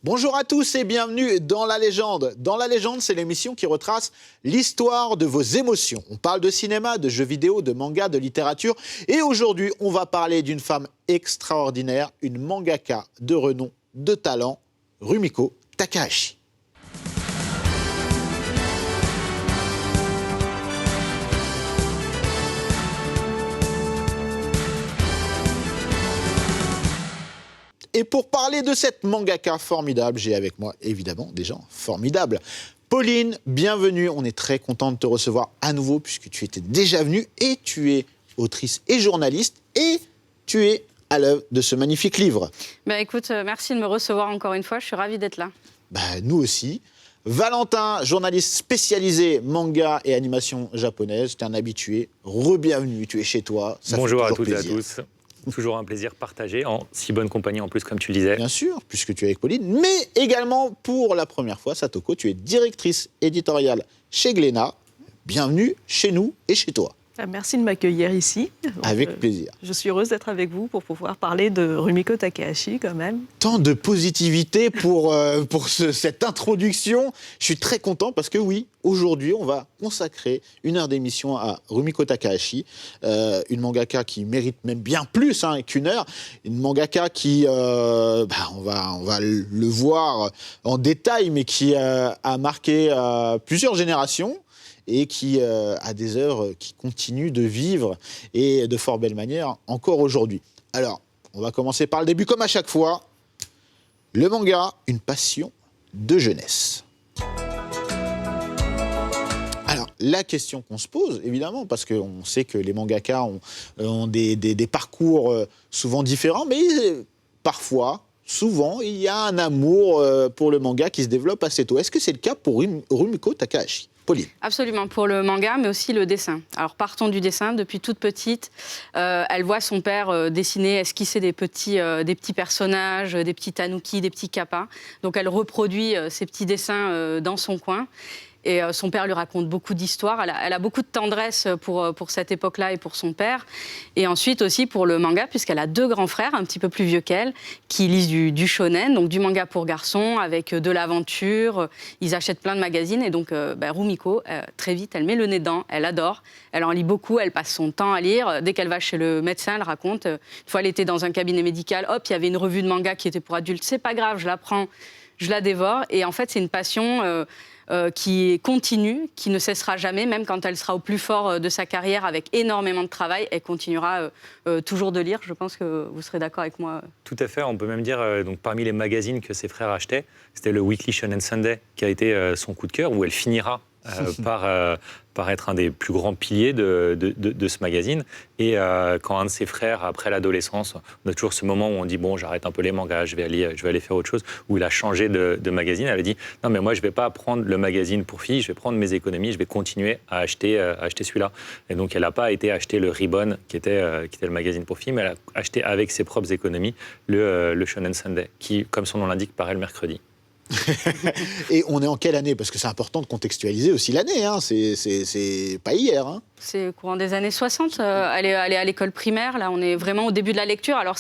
Bonjour à tous et bienvenue dans La Légende. Dans La Légende, c'est l'émission qui retrace l'histoire de vos émotions. On parle de cinéma, de jeux vidéo, de manga, de littérature. Et aujourd'hui, on va parler d'une femme extraordinaire, une mangaka de renom, de talent, Rumiko Takahashi. Et pour parler de cette mangaka formidable, j'ai avec moi évidemment des gens formidables. Pauline, bienvenue, on est très content de te recevoir à nouveau puisque tu étais déjà venue et tu es autrice et journaliste et tu es à l'œuvre de ce magnifique livre. Écoute, merci de me recevoir encore une fois, je suis ravie d'être là. Nous aussi. Valentin, journaliste spécialisé manga et animation japonaise, tu es un habitué, re-bienvenue, tu es chez toi. Ça Bonjour fait à toutes plaisir. et à tous. Toujours un plaisir partagé en si bonne compagnie en plus, comme tu le disais. Bien sûr, puisque tu es avec Pauline, mais également pour la première fois, Satoko, tu es directrice éditoriale chez Glénat. Bienvenue chez nous et chez toi. Merci de m'accueillir ici. Avec plaisir. Je suis heureuse d'être avec vous pour pouvoir parler de Rumiko Takahashi quand même. Tant de positivité pour cette introduction. Je suis très content parce que oui, aujourd'hui, on va consacrer une heure d'émission à Rumiko Takahashi, une mangaka qui mérite même bien plus qu'une heure. Une mangaka qui, on va le voir en détail, mais qui a marqué plusieurs générations. Et qui a des œuvres qui continuent de vivre et de fort belle manière encore aujourd'hui. Alors, on va commencer par le début, comme à chaque fois. Le manga, une passion de jeunesse. Alors, la question qu'on se pose, évidemment, parce qu'on sait que les mangakas ont des parcours souvent différents, mais parfois, souvent, il y a un amour pour le manga qui se développe assez tôt. Est-ce que c'est le cas pour Rumiko Takahashi ? Pauline. Absolument, pour le manga, mais aussi le dessin. Alors partons du dessin, depuis toute petite, elle voit son père dessiner, esquisser des petits personnages, des petits tanuki, des petits kappas. Donc elle reproduit ces petits dessins dans son coin. Et son père lui raconte beaucoup d'histoires. Elle a beaucoup de tendresse pour cette époque-là et pour son père. Et ensuite aussi pour le manga, puisqu'elle a deux grands frères, un petit peu plus vieux qu'elle, qui lisent du shonen, donc du manga pour garçons, avec de l'aventure. Ils achètent plein de magazines. Et donc Rumiko, très vite, elle met le nez dedans. Elle adore. Elle en lit beaucoup. Elle passe son temps à lire. Dès qu'elle va chez le médecin, elle raconte. Une fois, elle était dans un cabinet médical. Hop, il y avait une revue de manga qui était pour adultes. C'est pas grave, je la prends, je la dévore. Et en fait, c'est une passion... qui continue, qui ne cessera jamais, même quand elle sera au plus fort de sa carrière avec énormément de travail, elle continuera toujours de lire. Je pense que vous serez d'accord avec moi. Tout à fait, on peut même dire, donc parmi les magazines que ses frères achetaient, c'était le Weekly Shonen Sunday qui a été son coup de cœur, où elle finira par être un des plus grands piliers de ce magazine. Et quand un de ses frères, après l'adolescence, on a toujours ce moment où on dit « bon, j'arrête un peu les mangas, je vais aller faire autre chose », où il a changé de magazine. Elle a dit « non, mais moi, je ne vais pas prendre le magazine pour filles, je vais prendre mes économies, je vais continuer à acheter celui-là ». Et donc, elle n'a pas été acheter le Ribbon, qui était le magazine pour filles, mais elle a acheté avec ses propres économies le Shonen Sunday, qui, comme son nom l'indique, paraît le mercredi. Et on est en quelle année ? Parce que c'est important de contextualiser aussi l'année, c'est pas hier. C'est au courant des années 60, elle est à l'école primaire, là on est vraiment au début de la lecture. Alors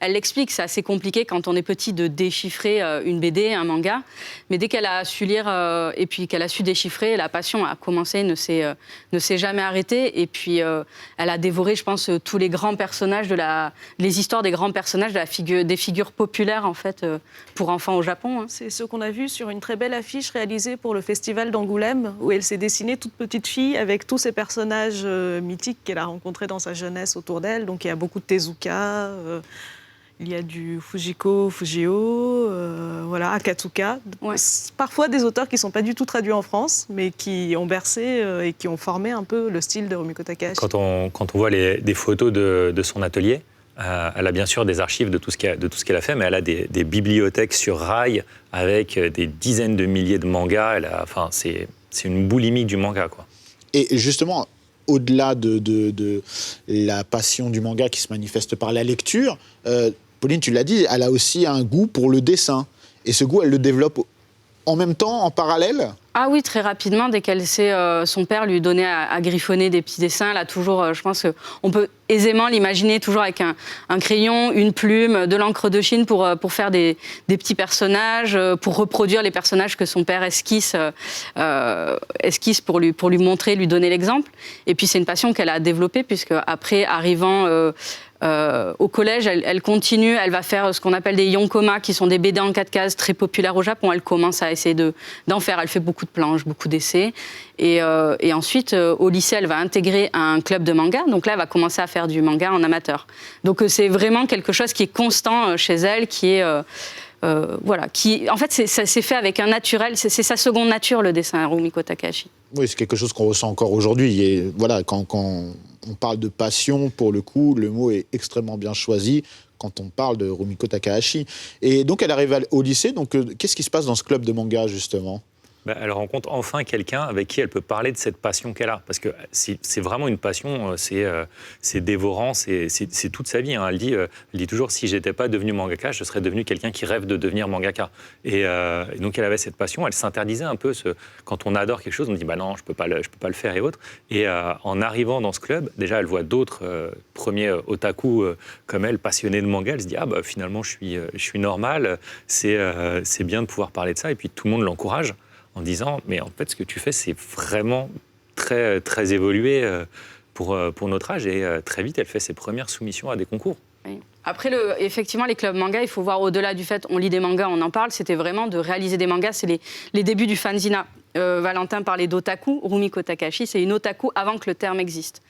elle l'explique, c'est assez compliqué quand on est petit de déchiffrer une BD, un manga, mais dès qu'elle a su lire et puis qu'elle a su déchiffrer, la passion a commencé, ne s'est jamais arrêtée, et puis elle a dévoré, je pense, tous les grands personnages, les histoires des grands personnages, des figures populaires en fait, pour enfants au Japon. C'est ce qu'on a vu sur une très belle affiche réalisée pour le festival d'Angoulême, où elle s'est dessinée toute petite fille avec tous ces personnages mythiques qu'elle a rencontrés dans sa jeunesse autour d'elle. Donc il y a beaucoup de Tezuka, il y a du Fujio, Akatsuka. Ouais. Parfois des auteurs qui ne sont pas du tout traduits en France, mais qui ont bercé et qui ont formé un peu le style de Rumiko Takahashi. Quand on voit des photos de son atelier, elle a bien sûr des archives de tout ce qu'elle a fait, mais elle a des bibliothèques sur rail avec des dizaines de milliers de mangas. C'est une boulimie du manga, quoi. Et justement, au-delà de la passion du manga qui se manifeste par la lecture, Pauline, tu l'as dit, elle a aussi un goût pour le dessin. Et ce goût, elle le développe en même temps, en parallèle ? Ah oui, très rapidement, dès qu'elle sait, son père lui donnait à griffonner des petits dessins, elle a toujours, je pense qu'on peut aisément l'imaginer toujours avec un crayon, une plume, de l'encre de Chine pour faire des petits personnages, pour reproduire les personnages que son père esquisse pour lui montrer, lui donner l'exemple. Et puis c'est une passion qu'elle a développée, puisque après, arrivant au collège, elle continue, elle va faire ce qu'on appelle des yonkoma, qui sont des BD en 4 cases très populaires au Japon. Elle commence à essayer d'en faire. Elle fait beaucoup de planches, beaucoup d'essais. Et ensuite, au lycée, elle va intégrer un club de manga. Donc là, elle va commencer à faire du manga en amateur. Donc c'est vraiment quelque chose qui est constant chez elle, qui est... en fait, ça s'est fait avec un naturel. C'est sa seconde nature, le dessin, Rumiko Takahashi. Oui, c'est quelque chose qu'on ressent encore aujourd'hui. Et voilà, quand on parle de passion, pour le coup, le mot est extrêmement bien choisi quand on parle de Rumiko Takahashi. Et donc, elle arrive au lycée. Donc, qu'est-ce qui se passe dans ce club de manga, justement ? Elle rencontre enfin quelqu'un avec qui elle peut parler de cette passion qu'elle a. Parce que c'est vraiment une passion, c'est dévorant, c'est toute sa vie. Hein. Elle dit toujours, si je n'étais pas devenu mangaka, je serais devenu quelqu'un qui rêve de devenir mangaka. Et donc elle avait cette passion, elle s'interdisait un peu. Quand on adore quelque chose, on dit bah non, je peux pas le faire et autres. Et en arrivant dans ce club, déjà elle voit d'autres premiers otaku comme elle, passionnés de manga. Elle se dit finalement je suis normal, c'est bien de pouvoir parler de ça. Et puis tout le monde l'encourage en disant, mais en fait, ce que tu fais, c'est vraiment très, très évolué pour notre âge. Et très vite, elle fait ses premières soumissions à des concours. Oui. Après, effectivement, les clubs manga, il faut voir au-delà du fait, on lit des mangas, on en parle, c'était vraiment de réaliser des mangas, c'est les débuts du fanzina. Valentin parlait d'otaku, Rumiko Takahashi, c'est une otaku avant que le terme existe.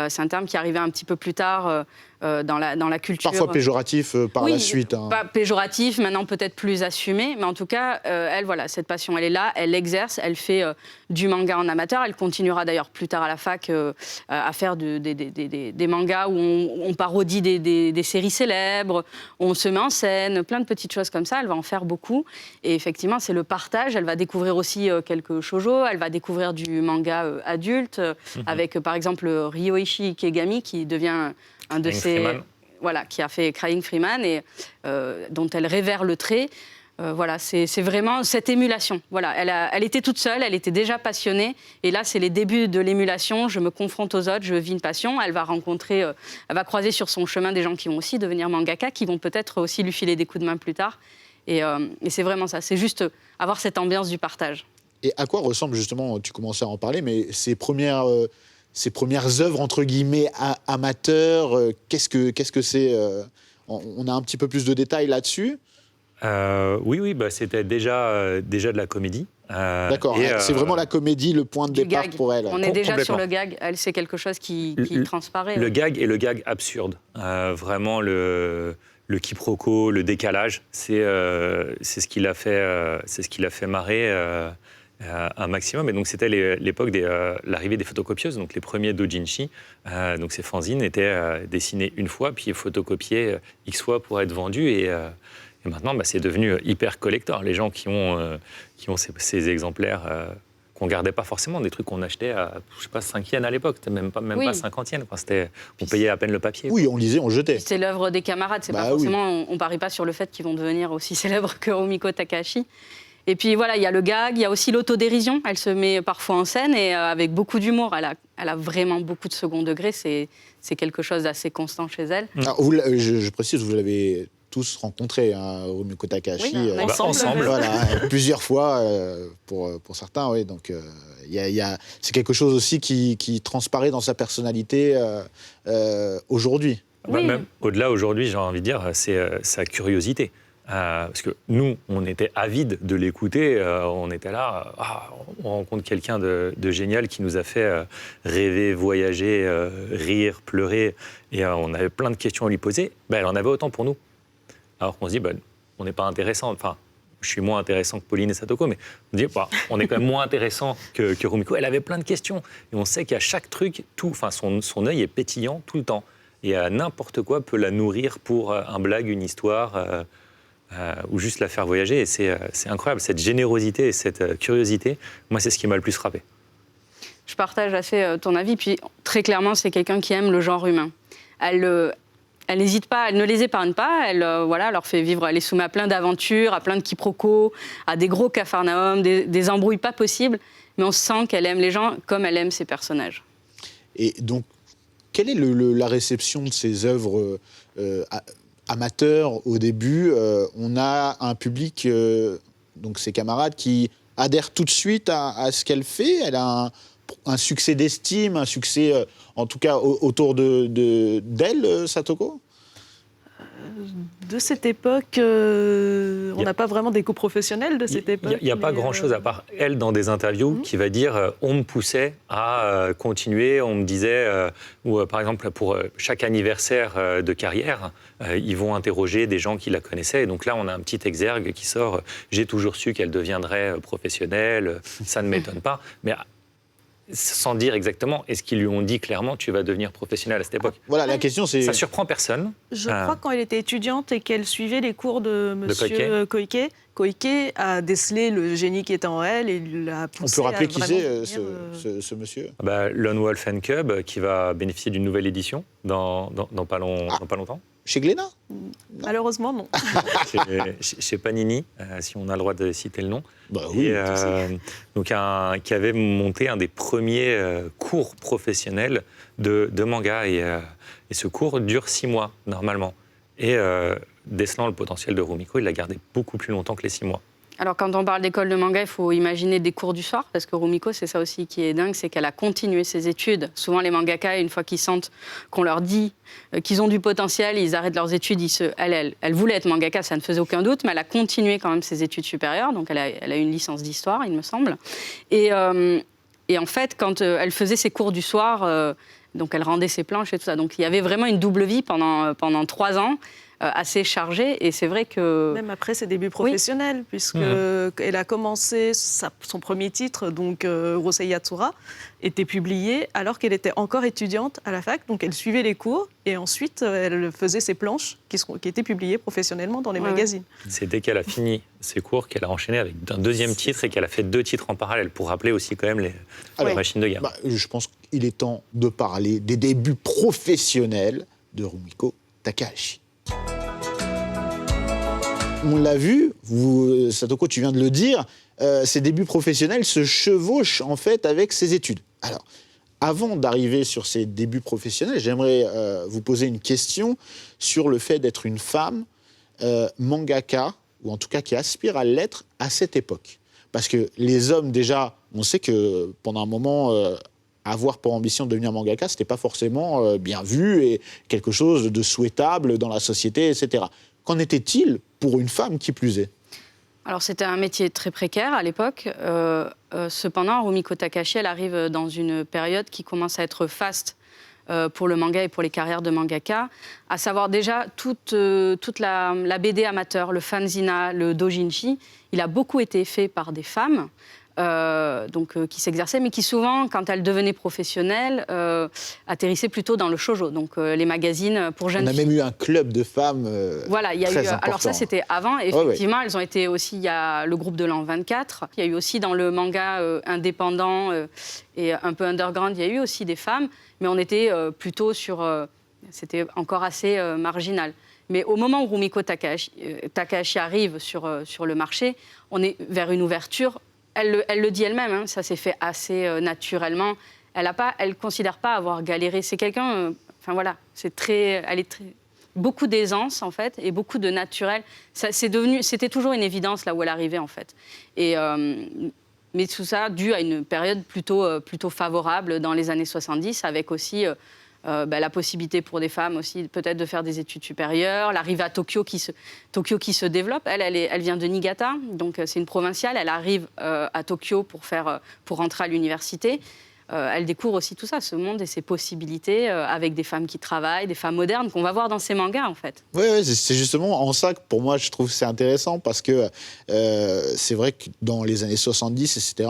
C'est un terme qui arrivait un petit peu plus tard dans la culture. Parfois péjoratif par la suite. Hein. Pas péjoratif, maintenant peut-être plus assumé, mais en tout cas, elle, voilà, cette passion, elle est là, elle l'exerce, elle fait du manga en amateur, elle continuera d'ailleurs plus tard à la fac à faire des mangas où on parodie des séries célèbres, on se met en scène, plein de petites choses comme ça, elle va en faire beaucoup. Et effectivement, c'est le partage, elle va découvrir aussi quelques shoujo, elle va découvrir du manga adulte, avec par exemple Ryoichi Ikegami qui devient un de ses... Voilà, qui a fait Crying Freeman et dont elle révère le trait. Voilà, c'est vraiment cette émulation. Voilà, elle était toute seule, elle était déjà passionnée. Et là, c'est les débuts de l'émulation. Je me confronte aux autres, je vis une passion. Elle va croiser sur son chemin des gens qui vont aussi devenir mangaka, qui vont peut-être aussi lui filer des coups de main plus tard. Et c'est vraiment ça. C'est juste avoir cette ambiance du partage. Et à quoi ressemble justement, tu commençais à en parler, mais ces premières œuvres, entre guillemets, amateurs, qu'est-ce que c'est on a un petit peu plus de détails là-dessus. Oui, c'était déjà de la comédie. D'accord, c'est vraiment la comédie, le point de départ gag. pour elle. On est déjà sur le gag, elle, c'est quelque chose qui transparaît. Le gag et le gag absurde. Vraiment, le quiproquo, le décalage, c'est ce qui l'a fait marrer un maximum. Et donc, c'était l'époque de l'arrivée des photocopieuses. Donc, les premiers doujinshi, donc ces fanzines, étaient dessinés une fois, puis photocopiés X fois pour être vendus. Et maintenant, c'est devenu hyper collector. Les gens qui ont ces exemplaires qu'on gardait pas forcément, des trucs qu'on achetait à, je sais pas, 5 yens à l'époque, même pas 50 yens. On payait à peine le papier. Oui, on lisait, on jetait. C'est l'œuvre des camarades. C'est pas forcément, on parie pas sur le fait qu'ils vont devenir aussi célèbres que Rumiko Takahashi. Et puis voilà, il y a le gag, il y a aussi l'autodérision. Elle se met parfois en scène et avec beaucoup d'humour. Elle a vraiment beaucoup de second degré. C'est quelque chose d'assez constant chez elle. Alors, je précise, vous l'avez tous rencontré, hein, Rumiko Takahashi. Oui, ensemble. Voilà, plusieurs fois pour certains. Oui, donc c'est quelque chose aussi qui transparaît dans sa personnalité aujourd'hui. Oui. Même au-delà aujourd'hui, j'ai envie de dire, c'est sa curiosité. Parce que nous, on était avides de l'écouter, on était là, on rencontre quelqu'un de génial qui nous a fait rêver, voyager, rire, pleurer, et on avait plein de questions à lui poser. Elle en avait autant pour nous. Alors qu'on se dit, on n'est pas intéressant, enfin, je suis moins intéressant que Pauline et Satoko, mais on dit, on est quand même moins intéressant que Rumiko. Elle avait plein de questions, et on sait qu'à chaque truc, son œil est pétillant tout le temps, et n'importe quoi peut la nourrir pour un blague, une histoire... ou juste la faire voyager. Et c'est incroyable, cette générosité et cette curiosité. Moi, c'est ce qui m'a le plus frappé. Je partage assez ton avis. Puis, très clairement, c'est quelqu'un qui aime le genre humain. Elle elle n'hésite pas, elle ne les épargne pas, elle leur fait vivre, elle les soumet à plein d'aventures, à plein de quiproquos, à des gros capharnaüm, des embrouilles pas possibles, mais on sent qu'elle aime les gens comme elle aime ses personnages. Et donc, quelle est la réception de ces œuvres amateurs au début? On a un public, donc ses camarades, qui adhèrent tout de suite à ce qu'elle fait. Elle a un succès d'estime, un succès, en tout cas, autour d'elle, Satoko? De cette époque, on n'a pas vraiment d'écho professionnel de cette époque. Il n'y a pas grand-chose à part elle dans des interviews qui va dire on me poussait à continuer, on me disait, ou par exemple pour chaque anniversaire de carrière, ils vont interroger des gens qui la connaissaient. Et donc là, on a un petit exergue qui sort j'ai toujours su qu'elle deviendrait professionnelle, ça ne m'étonne pas. Mais sans dire exactement, est-ce qu'ils lui ont dit clairement tu vas devenir professionnelle à cette époque? Voilà, la question c'est... Ça surprend personne. Je crois que quand elle était étudiante et qu'elle suivait les cours de monsieur Koike a décelé le génie qui était en elle et l'a poussé. On peut rappeler qui c'est ce monsieur? Lone Wolf and Cub, qui va bénéficier d'une nouvelle édition dans pas longtemps. Chez Glénat? Malheureusement, non. Chez Panini, si on a le droit de citer le nom. Oui, donc qui avait monté un des premiers cours professionnels de manga. Et ce cours dure 6 mois, normalement. Et décelant le potentiel de Rumiko, il l'a gardé beaucoup plus longtemps que les 6 mois. Alors, quand on parle d'école de manga, il faut imaginer des cours du soir, parce que Rumiko, c'est ça aussi qui est dingue, c'est qu'elle a continué ses études. Souvent, les mangaka, une fois qu'ils sentent qu'on leur dit qu'ils ont du potentiel, ils arrêtent leurs études. Elle voulait être mangaka, ça ne faisait aucun doute, mais elle a continué quand même ses études supérieures. Donc, elle a une licence d'histoire, il me semble. Et en fait, quand elle faisait ses cours du soir, donc elle rendait ses planches et tout ça. Donc, il y avait vraiment une double vie pendant 3 ans. Assez chargée, et c'est vrai que... Même après ses débuts professionnels, puisqu'elle a commencé son premier titre, donc Urusei Yatsura, était publié alors qu'elle était encore étudiante à la fac, donc elle suivait les cours, et ensuite elle faisait ses planches qui étaient publiées professionnellement dans les magazines. C'est dès qu'elle a fini ses cours qu'elle a enchaîné avec un deuxième titre et qu'elle a fait 2 titres en parallèle, pour rappeler aussi quand même les machines de guerre. Je pense qu'il est temps de parler des débuts professionnels de Rumiko Takahashi. On l'a vu, Satoko, tu viens de le dire, ses débuts professionnels se chevauchent en fait avec ses études. Alors, avant d'arriver sur ses débuts professionnels, j'aimerais vous poser une question sur le fait d'être une femme mangaka, ou en tout cas qui aspire à l'être à cette époque. Parce que les hommes, déjà, on sait que pendant un moment... avoir pour ambition de devenir mangaka, c'était pas forcément bien vu et quelque chose de souhaitable dans la société, etc. Qu'en était-il pour une femme qui plus est? Alors, c'était un métier très précaire à l'époque. Cependant, Rumiko Takahashi, elle arrive dans une période qui commence à être faste pour le manga et pour les carrières de mangaka, à savoir déjà toute la BD amateur, le fanzina, le dojinshi. Il a beaucoup été fait par des femmes. Qui s'exerçaient, mais qui souvent, quand elles devenaient professionnelles, atterrissaient plutôt dans le shoujo, donc les magazines pour jeunes filles. On a même eu un club de femmes voilà, il y a très eu, important. alors ça, c'était avant. Effectivement, elles ont été aussi, il y a le groupe de l'an 24. Il y a eu aussi dans le manga indépendant et un peu underground, il y a eu aussi des femmes, mais on était plutôt sur... c'était encore assez marginal. Mais au moment où Rumiko Takahashi arrive sur le marché, on est vers une ouverture. Elle le dit elle-même, ça s'est fait assez naturellement. Elle ne considère pas avoir galéré. C'est quelqu'un, elle est beaucoup d'aisance en fait et beaucoup de naturel. C'était toujours une évidence là où elle arrivait en fait. Mais tout ça dû à une période plutôt favorable dans les années 70, avec aussi la possibilité pour des femmes aussi peut-être de faire des études supérieures, l'arrivée à Tokyo qui se développe. Elle vient de Niigata, donc c'est une provinciale. Elle arrive à Tokyo pour rentrer à l'université. Elle découvre aussi tout ça, ce monde et ses possibilités avec des femmes qui travaillent, des femmes modernes qu'on va voir dans ces mangas en fait. Oui, c'est justement en ça que pour moi je trouve que c'est intéressant parce que c'est vrai que dans les années 70, etc.,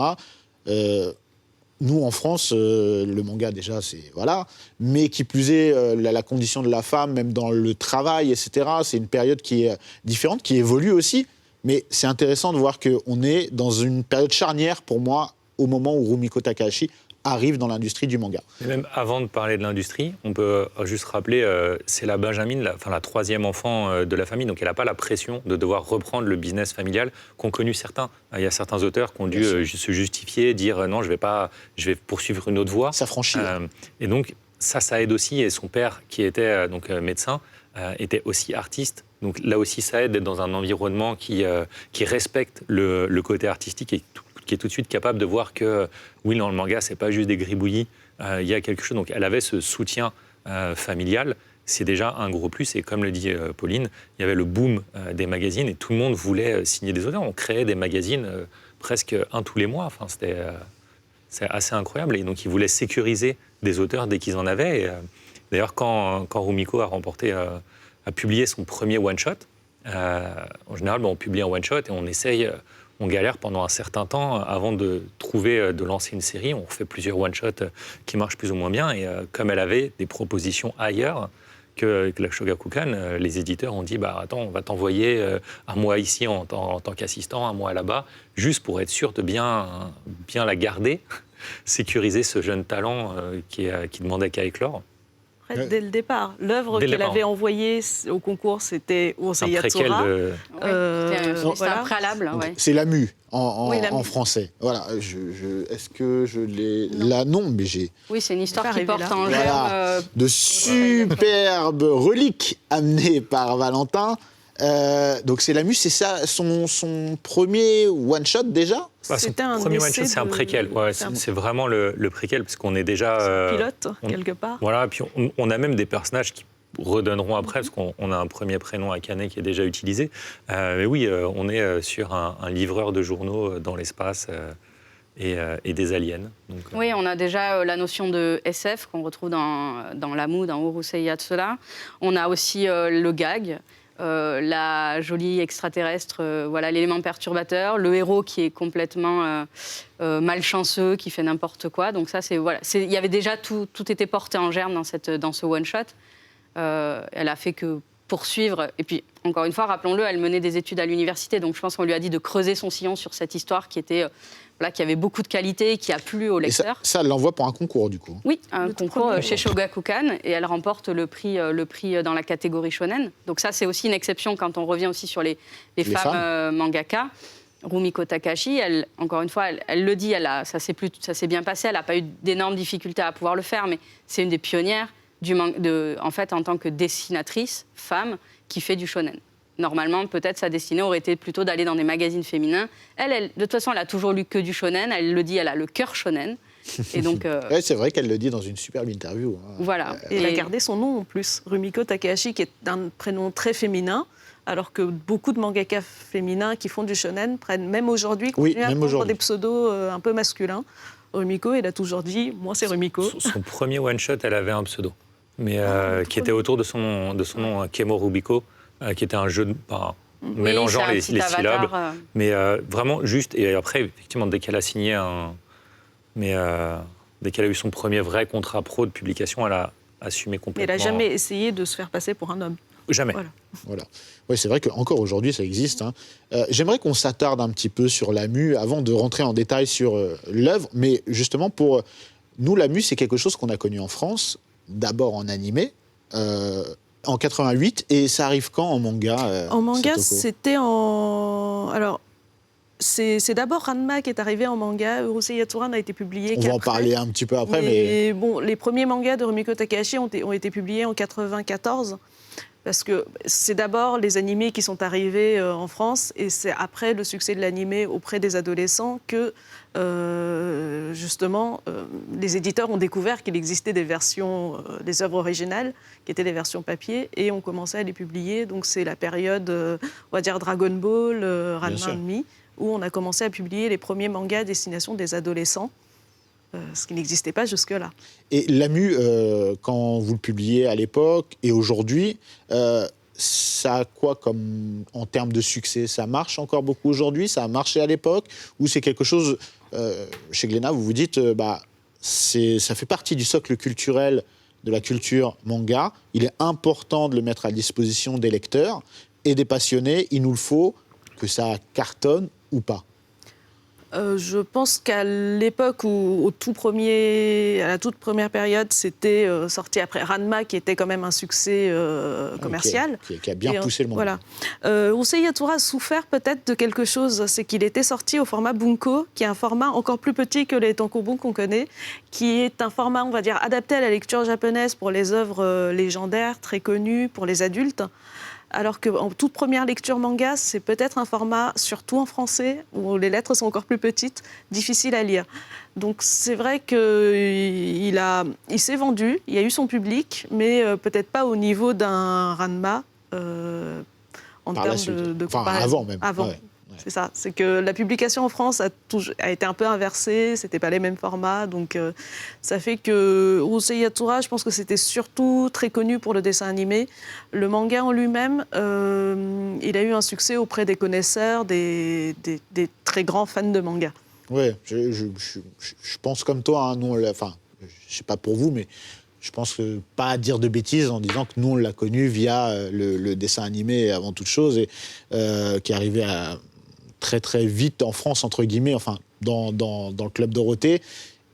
nous, en France, le manga, déjà, c'est... Voilà. Mais qui plus est, la condition de la femme, même dans le travail, etc., c'est une période qui est différente, qui évolue aussi. Mais c'est intéressant de voir qu'on est dans une période charnière, pour moi, au moment où Rumiko Takahashi arrivent dans l'industrie du manga. Et même avant de parler de l'industrie, on peut juste rappeler, c'est la Benjamine, la troisième enfant de la famille, donc elle n'a pas la pression de devoir reprendre le business familial qu'ont connu certains. Il y a certains auteurs qui ont dû se justifier, dire non, je vais poursuivre une autre voie. S'affranchir. Et donc ça aide aussi. Et son père, qui était médecin, était aussi artiste. Donc là aussi, ça aide d'être dans un environnement qui respecte le côté artistique et qui est tout de suite capable de voir que, oui, dans le manga, c'est pas juste des gribouillis, il y a quelque chose. Donc elle avait ce soutien familial, c'est déjà un gros plus. Et comme le dit Pauline, il y avait le boom des magazines et tout le monde voulait signer des auteurs. On créait des magazines presque un tous les mois. Enfin, c'est assez incroyable. Et donc ils voulaient sécuriser des auteurs dès qu'ils en avaient. Et, d'ailleurs, quand Rumiko a publié son premier one-shot, en général, on publie un one-shot et on essaye... On galère pendant un certain temps avant de lancer une série. On fait plusieurs one-shots qui marchent plus ou moins bien. Et comme elle avait des propositions ailleurs que la Shogakukan, les éditeurs ont dit attends, on va t'envoyer un mois ici en tant qu'assistant, un mois là-bas, juste pour être sûr de bien la garder, sécuriser ce jeune talent qui demandait qu'à éclore. Dès le départ. L'œuvre qu'elle avait envoyée au concours, c'était Urusei Yatsura. C'était un préalable. Ouais. C'est Lamu en français. Voilà. Est-ce que je l'ai là? Non, mais j'ai... Oui, c'est une histoire qui porte en germe... de superbes reliques amenées par Valentin. Donc c'est Lamu, c'est ça son premier one-shot déjà? C'était un premier one-shot, c'est un préquel. Ouais, c'est vraiment le préquel, parce qu'on est déjà... pilote, quelque part. Voilà, puis on a même des personnages qui redonneront après, parce qu'on a un premier prénom Akane qui est déjà utilisé. Mais oui, on est sur un livreur de journaux dans l'espace et des aliens. Donc, oui, on a déjà la notion de SF qu'on retrouve dans Lamu, dans Urusei Yatsura. On a aussi le gag. La jolie extraterrestre, l'élément perturbateur, le héros qui est complètement malchanceux, qui fait n'importe quoi. Donc ça, il y avait déjà tout était porté en germe dans ce one shot. Elle a fait que poursuivre. Et puis encore une fois, rappelons-le, elle menait des études à l'université, donc je pense qu'on lui a dit de creuser son sillon sur cette histoire qui avait beaucoup de qualité, qui a plu aux lecteurs. Et ça, elle l'envoie pour un concours, du coup. Oui, un concours chez Shogakukan, et elle remporte le prix dans la catégorie shonen. Donc ça, c'est aussi une exception quand on revient aussi sur les femmes mangaka. Rumiko Takahashi, encore une fois, elle le dit, ça s'est bien passé, elle n'a pas eu d'énormes difficultés à pouvoir le faire, mais c'est une des pionnières en fait, en tant que dessinatrice, femme, qui fait du shonen. Normalement, peut-être sa destinée aurait été plutôt d'aller dans des magazines féminins. Elle, de toute façon, elle a toujours lu que du shonen. Elle le dit, elle a le cœur shonen. Et donc, ouais, c'est vrai qu'elle le dit dans une superbe interview. Voilà. Et elle a gardé son nom en plus, Rumiko Takahashi, qui est un prénom très féminin, alors que beaucoup de mangaka féminins qui font du shonen prennent, même aujourd'hui, continuent à prendre des pseudos un peu masculins. Rumiko, elle a toujours dit, moi c'est Rumiko. Son premier one-shot, elle avait un pseudo, mais qui était autour de son nom Kemo Rubiko, qui était un jeu mélangeant les syllabes, mais vraiment juste. Et après, effectivement, dès qu'elle a signé dès qu'elle a eu son premier vrai contrat pro de publication, elle a assumé complètement. Elle n'a jamais essayé de se faire passer pour un homme. Jamais. Voilà. Oui, c'est vrai qu'encore aujourd'hui, ça existe. J'aimerais qu'on s'attarde un petit peu sur Lamu avant de rentrer en détail sur l'œuvre. Mais justement, pour nous, Lamu, c'est quelque chose qu'on a connu en France, d'abord en animé, en 88. Et ça arrive quand en manga En manga, c'était en... Alors, c'est d'abord Ranma qui est arrivé en manga. Urusei Yatsura a été publié qu'après. On va en parler un petit peu après. Mais bon, les premiers mangas de Rumiko Takahashi ont été publiés en 94. Parce que c'est d'abord les animés qui sont arrivés en France et c'est après le succès de l'animé auprès des adolescents que, justement, les éditeurs ont découvert qu'il existait des versions, des œuvres originales, qui étaient des versions papier, et ont commencé à les publier. Donc c'est la période, on va dire, Dragon Ball, Ranma & Mi, où on a commencé à publier les premiers mangas à destination des adolescents. Ce qui n'existait pas jusque-là. Et Lamu, quand vous le publiez à l'époque et aujourd'hui, ça a quoi comme en termes de succès? Ça marche encore beaucoup aujourd'hui? Ça a marché à l'époque? Ou c'est quelque chose, chez Glénat, vous vous dites, ça fait partie du socle culturel de la culture manga. Il est important de le mettre à disposition des lecteurs et des passionnés. Il nous le faut, que ça cartonne ou pas. Je pense qu'à l'époque où, à la toute première période, c'était sorti après Ranma, qui était quand même un succès commercial. Qui a bien poussé le monde. Voilà. Urusei Yatsura a souffert peut-être de quelque chose, c'est qu'il était sorti au format Bunko, qui est un format encore plus petit que les tankobon qu'on connaît, qui est un format, on va dire, adapté à la lecture japonaise pour les œuvres légendaires, très connues, pour les adultes. Alors qu'en toute première lecture manga, c'est peut-être un format, surtout en français, où les lettres sont encore plus petites, difficile à lire. Donc c'est vrai qu'il s'est vendu, il y a eu son public, mais peut-être pas au niveau d'un Ranma en Par la termes suite. de Enfin, comparaison. avant même. Avant. Ouais. C'est ça, c'est que la publication en France a été un peu inversée, c'était pas les mêmes formats, donc ça fait que Urusei Yatsura, je pense que c'était surtout très connu pour le dessin animé. Le manga en lui-même, il a eu un succès auprès des connaisseurs, des très grands fans de manga. Oui, je pense comme toi, hein, nous, enfin, je sais pas pour vous, mais je pense que pas à dire de bêtises en disant que nous, on l'a connu via le dessin animé avant toute chose, et qui est arrivé très très vite en France, entre guillemets, enfin, dans le Club Dorothée,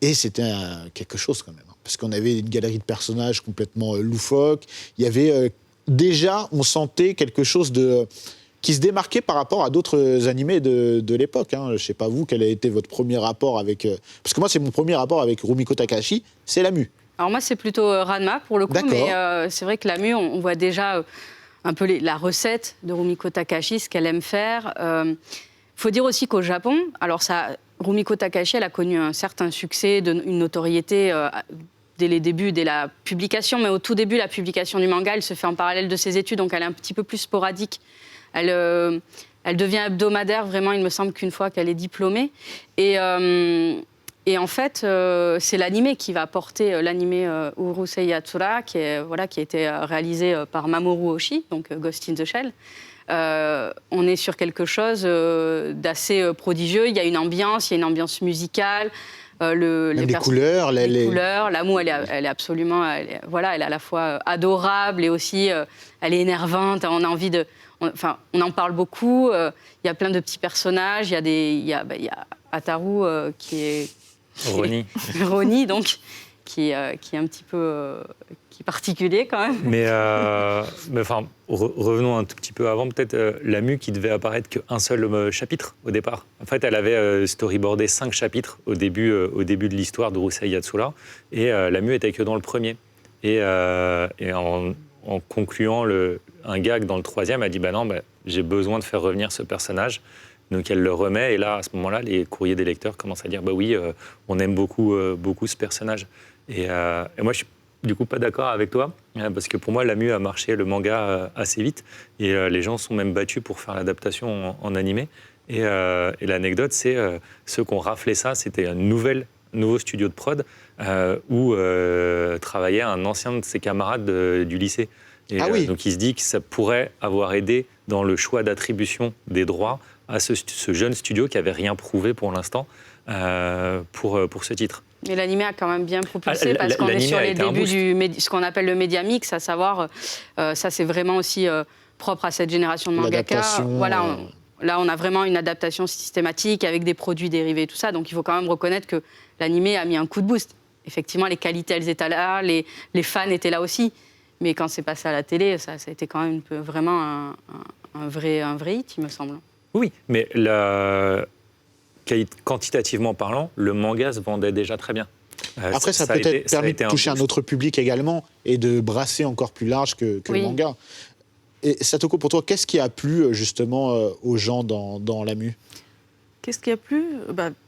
et c'était quelque chose quand même, hein, parce qu'on avait une galerie de personnages complètement loufoques, il y avait déjà, on sentait quelque chose qui se démarquait par rapport à d'autres animés de l'époque. Hein. Je ne sais pas vous, quel a été votre premier rapport avec... parce que moi, c'est mon premier rapport avec Rumiko Takahashi, c'est Lamu. Alors moi, c'est plutôt Ranma, pour le coup, mais c'est vrai que Lamu, on voit déjà un peu la recette de Rumiko Takahashi, ce qu'elle aime faire. Faut dire aussi qu'au Japon, alors Rumiko Takahashi, elle a connu un certain succès, une notoriété dès les débuts, dès la publication, mais au tout début, la publication du manga, elle se fait en parallèle de ses études, donc elle est un petit peu plus sporadique. Elle devient hebdomadaire, vraiment, il me semble qu'une fois qu'elle est diplômée. Et en fait, c'est l'animé qui va porter l'animé Urusei Yatsura, qui a été réalisé par Mamoru Oshii, donc Ghost in the Shell. On est sur quelque chose d'assez prodigieux. Il y a une ambiance musicale. Les couleurs. Les couleurs. L'amour, elle est absolument... elle est à la fois adorable et aussi, elle est énervante. On a envie de... on en parle beaucoup. Il y a plein de petits personnages. Il y a Ataru qui est... Roni, donc, qui est un petit peu... qui est particulier quand même. Mais enfin, revenons un tout petit peu avant, peut-être Lamu qui devait apparaître qu'un seul chapitre au départ. En fait, elle avait storyboardé 5 chapitres au début de l'histoire de Urusei Yatsura, et Lamu était que dans le premier. Et en concluant un gag dans le 3e, elle dit j'ai besoin de faire revenir ce personnage. Donc elle le remet, et là, à ce moment-là, les courriers des lecteurs commencent à dire oui, on aime beaucoup ce personnage. Et moi, je suis du coup pas d'accord avec toi, parce que pour moi, Lamu a marché le manga assez vite, et les gens sont même battus pour faire l'adaptation en animé. Et l'anecdote, c'est ceux qui ont raflé ça, c'était un nouveau studio de prod où travaillait un ancien de ses camarades du lycée. Et, donc il se dit que ça pourrait avoir aidé dans le choix d'attribution des droits à ce jeune studio qui n'avait rien prouvé pour l'instant pour ce titre. Mais l'animé a quand même bien propulsé, parce qu'on est sur les débuts ce qu'on appelle le média mix, à savoir, ça c'est vraiment aussi propre à cette génération de mangaka. Là, on a vraiment une adaptation systématique avec des produits dérivés et tout ça, donc il faut quand même reconnaître que l'animé a mis un coup de boost. Effectivement, les qualités, elles étaient là, les fans étaient là aussi, mais quand c'est passé à la télé, ça a été quand même vraiment un vrai hit, il me semble. Oui, mais quantitativement parlant, le manga se vendait déjà très bien. Après, ça a peut-être permis de toucher un autre public également et de brasser encore plus large que le manga. Et Satoko, pour toi, qu'est-ce qui a plu justement aux gens dans Lamu ? Qu'est-ce qui a plu ?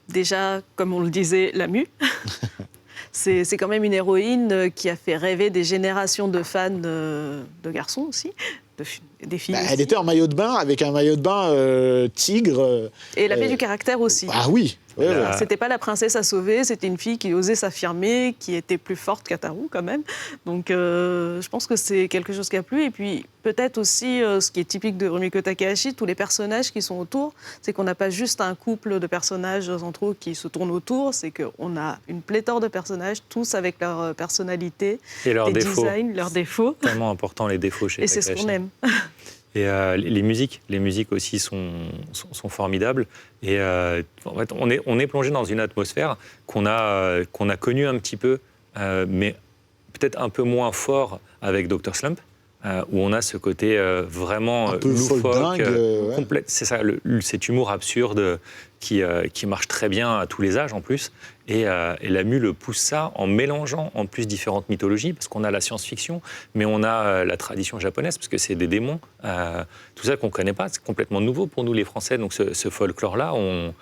Déjà, comme on le disait, Lamu. C'est quand même une héroïne qui a fait rêver des générations de fans de garçons aussi. Des filles aussi. Elle était en maillot de bain, avec un maillot de bain tigre. Et elle avait du caractère aussi. Ah oui. C'était pas la princesse à sauver, c'était une fille qui osait s'affirmer, qui était plus forte qu'Ataru quand même. Donc je pense que c'est quelque chose qui a plu. Et puis peut-être aussi, ce qui est typique de Rumiko Takahashi, tous les personnages qui sont autour, c'est qu'on n'a pas juste un couple de personnages entre eux qui se tournent autour, c'est qu'on a une pléthore de personnages, tous avec leur personnalité, et leurs designs, leurs défauts. Tellement important les défauts chez Takahashi. Et c'est ce qu'on aime. Et les musiques aussi sont formidables. Et en fait, on est plongé dans une atmosphère qu'on a connue un petit peu, mais peut-être un peu moins fort avec Dr. Slump, où on a ce côté vraiment un peu loufoque, ouais. complète. C'est ça, cet humour absurde qui marche très bien à tous les âges en plus. Et la mule pousse ça en mélangeant en plus différentes mythologies, parce qu'on a la science-fiction, mais on a la tradition japonaise, parce que c'est des démons. Tout ça qu'on ne connaît pas, c'est complètement nouveau pour nous les Français. Donc ce folklore-là, on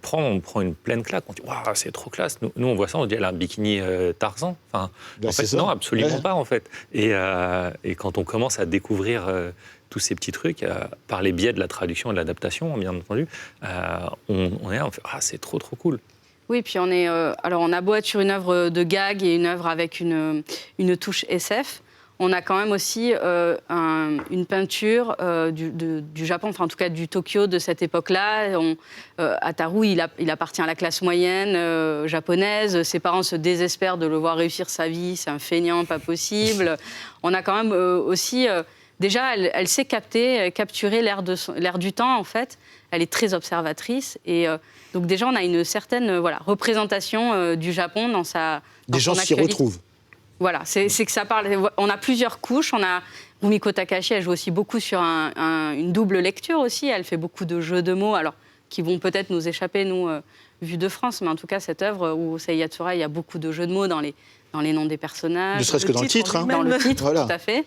prend une pleine claque. On dit waouh, c'est trop classe. Nous on voit ça, on dit elle a un bikini Tarzan. Enfin, en fait, non, absolument pas en fait. Et quand on commence à découvrir tous ces petits trucs par les biais de la traduction et de l'adaptation, bien entendu, on fait ah, c'est trop cool. Oui, puis alors on a beau être sur une œuvre de gag et une œuvre avec une touche SF. On a quand même aussi une peinture du Japon, enfin en tout cas du Tokyo de cette époque-là. Ataru, il appartient à la classe moyenne japonaise. Ses parents se désespèrent de le voir réussir sa vie. C'est un feignant, pas possible. On a quand même aussi... déjà, elle sait capturer l'air du temps, en fait. Elle est très observatrice. Et donc déjà, on a une certaine représentation du Japon dans son Des gens s'y retrouvent. Voilà, c'est que ça parle. On a plusieurs couches. On a Rumiko Takahashi, elle joue aussi beaucoup sur une double lecture aussi. Elle fait beaucoup de jeux de mots, alors qui vont peut-être nous échapper, nous, vus de France. Mais en tout cas, cette œuvre où Sei Yatsura, il y a beaucoup de jeux de mots dans les noms des personnages. Ne serait-ce que dans le titre. Dans le titre, voilà. tout à fait.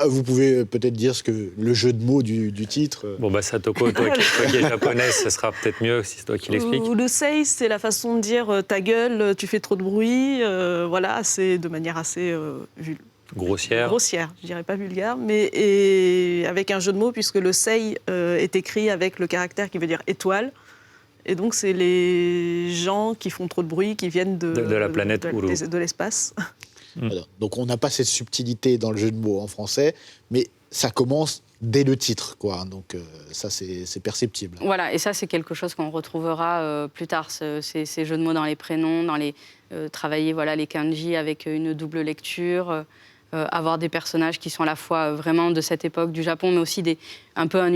Vous pouvez peut-être dire le jeu de mots du titre. Bon, Satoko, toi qui es japonaise, ce sera peut-être mieux si c'est toi qui l'expliques. Le sei, c'est la façon de dire ta gueule, tu fais trop de bruit. Voilà, c'est de manière assez grossière. Je dirais pas vulgaire, mais et avec un jeu de mots, puisque le sei est écrit avec le caractère qui veut dire étoile. Et donc, c'est les gens qui font trop de bruit, qui viennent de la planète de l'espace. Alors, donc, on n'a pas cette subtilité dans le jeu de mots en français, mais ça commence dès le titre, quoi. Donc, ça, c'est perceptible. Voilà, et ça, c'est quelque chose qu'on retrouvera plus tard, ces jeux de mots dans les prénoms, travailler les kanji avec une double lecture, avoir des personnages qui sont à la fois vraiment de cette époque du Japon, mais aussi un peu un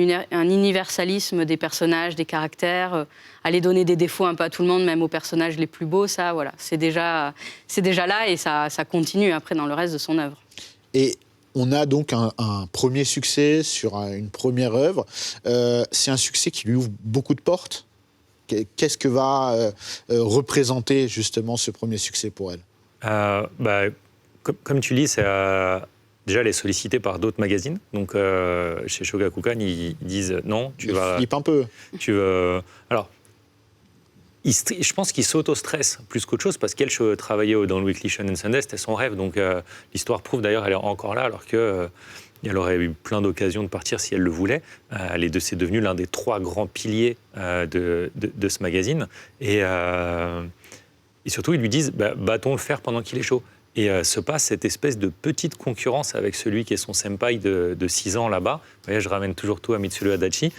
universalisme des personnages, des caractères, aller donner des défauts un peu à tout le monde, même aux personnages les plus beaux, ça, voilà, c'est déjà là et ça continue après dans le reste de son œuvre. Et on a donc un premier succès sur une première œuvre. C'est un succès qui lui ouvre beaucoup de portes. Qu'est-ce que va représenter justement ce premier succès pour elle? Comme tu lis, déjà, elle est sollicitée par d'autres magazines. Donc, chez Shogakukan, ils disent non, tu vas... Ils flippent un peu. Alors, je pense qu'ils s'auto-stressent plus qu'autre chose, parce qu'elle travaillait dans le Weekly Shonen Sunday, c'était son rêve. Donc, l'histoire prouve d'ailleurs, elle est encore là, alors qu'elle aurait eu plein d'occasions de partir si elle le voulait. C'est devenu l'un des 3 grands piliers de ce magazine. Et surtout, ils lui disent battons le fer pendant qu'il est chaud. Et se passe cette espèce de petite concurrence avec celui qui est son senpai de 6 ans là-bas. Vous voyez, je ramène toujours tout à Mitsuru Adachi,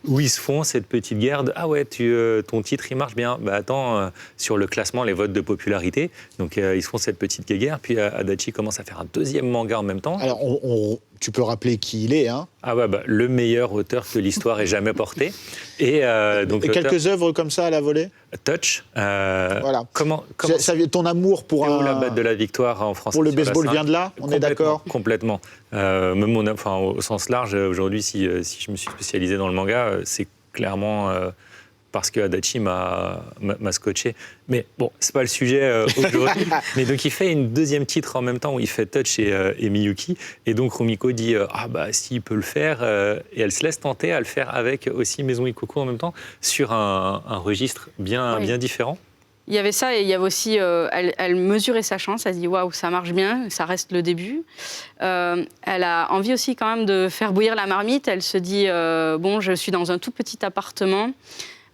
où ils se font cette petite guerre de « Ah ouais, ton titre, il marche bien. Attends, sur le classement, les votes de popularité. » Donc, ils se font cette petite guerre. Puis, Adachi commence à faire un deuxième manga en même temps. Alors, tu peux rappeler qui il est, hein? Ah ouais, le meilleur auteur que l'histoire ait jamais porté. Et quelques œuvres comme ça à la volée? Touch. Voilà. Comment ton amour pour la batte de la victoire en français. Pour le baseball vient de là, on est d'accord? Complètement. Même au sens large, aujourd'hui, si je me suis spécialisé dans le manga, c'est clairement parce que Adachi m'a scotché. Mais bon, c'est pas le sujet aujourd'hui. Mais donc, il fait une deuxième titre en même temps où il fait Touch et Miyuki. Et donc, Rumiko dit s'il peut le faire. Et elle se laisse tenter à le faire avec aussi Maison Ikkoku en même temps, sur un registre bien différent. Il y avait ça et il y avait aussi, elle mesurait sa chance, elle se dit waouh, ça marche bien, ça reste le début. Elle a envie aussi quand même de faire bouillir la marmite. Elle se dit je suis dans un tout petit appartement.